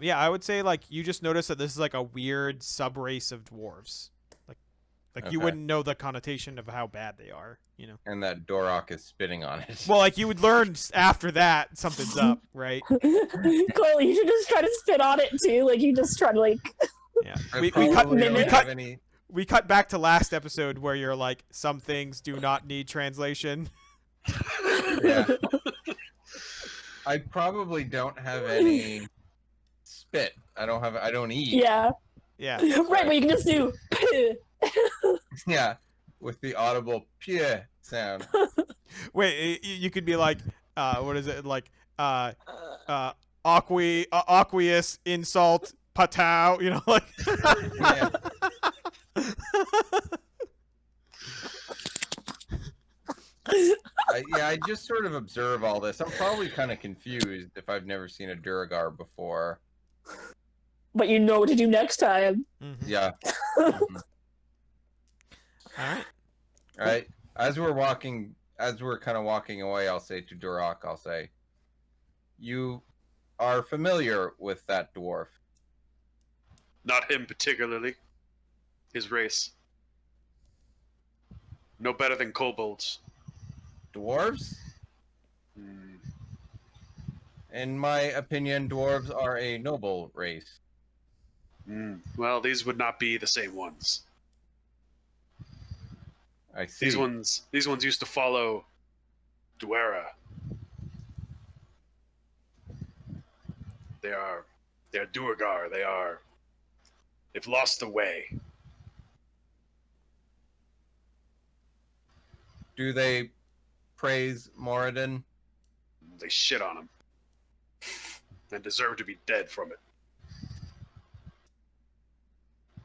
[SPEAKER 1] Yeah, I would say like you just notice that this is like a weird subrace of dwarves. Like you
[SPEAKER 3] Okay.
[SPEAKER 1] wouldn't know the connotation of how bad they are, you know.
[SPEAKER 3] And that Dorok is spitting on it.
[SPEAKER 1] Well, like you would learn after that something's up, right?
[SPEAKER 5] Coil, you should just try to spit on it too. Like you just try to like.
[SPEAKER 1] Yeah.
[SPEAKER 3] I
[SPEAKER 1] We
[SPEAKER 3] probably
[SPEAKER 1] cut
[SPEAKER 3] don't
[SPEAKER 5] mimic.
[SPEAKER 3] have any.
[SPEAKER 1] we cut back to last episode where you're like some things do not need translation.
[SPEAKER 3] Yeah. I probably don't have any spit. I don't eat.
[SPEAKER 5] Yeah.
[SPEAKER 1] Yeah.
[SPEAKER 5] Right, but you can just do.
[SPEAKER 3] Yeah. With the audible pie sound.
[SPEAKER 1] Wait, you could be like what is it? Like aqueous insult patow, you know, like
[SPEAKER 3] Yeah. I just sort of observe all this. I'm probably kind of confused if I've never seen a Duragar before.
[SPEAKER 5] But you know what to do next time.
[SPEAKER 1] Mhm.
[SPEAKER 3] Yeah.
[SPEAKER 1] All right.
[SPEAKER 3] All right. As we're kind of walking away, I'll say to Durak, you are familiar with that dwarf.
[SPEAKER 4] Not him particularly. His race. No better than kobolds.
[SPEAKER 3] Dwarves?
[SPEAKER 4] Hmm.
[SPEAKER 3] In my opinion, dwarves are a noble race.
[SPEAKER 4] Well, these would not be the same ones.
[SPEAKER 3] I see.
[SPEAKER 4] These ones used to follow Duera. They're Duergar. They've lost the way.
[SPEAKER 3] Do they praise Moradin?
[SPEAKER 4] They shit on him. And deserve to be dead from it.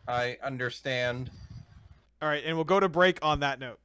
[SPEAKER 3] I understand.
[SPEAKER 1] All right, and we'll go to break on that note.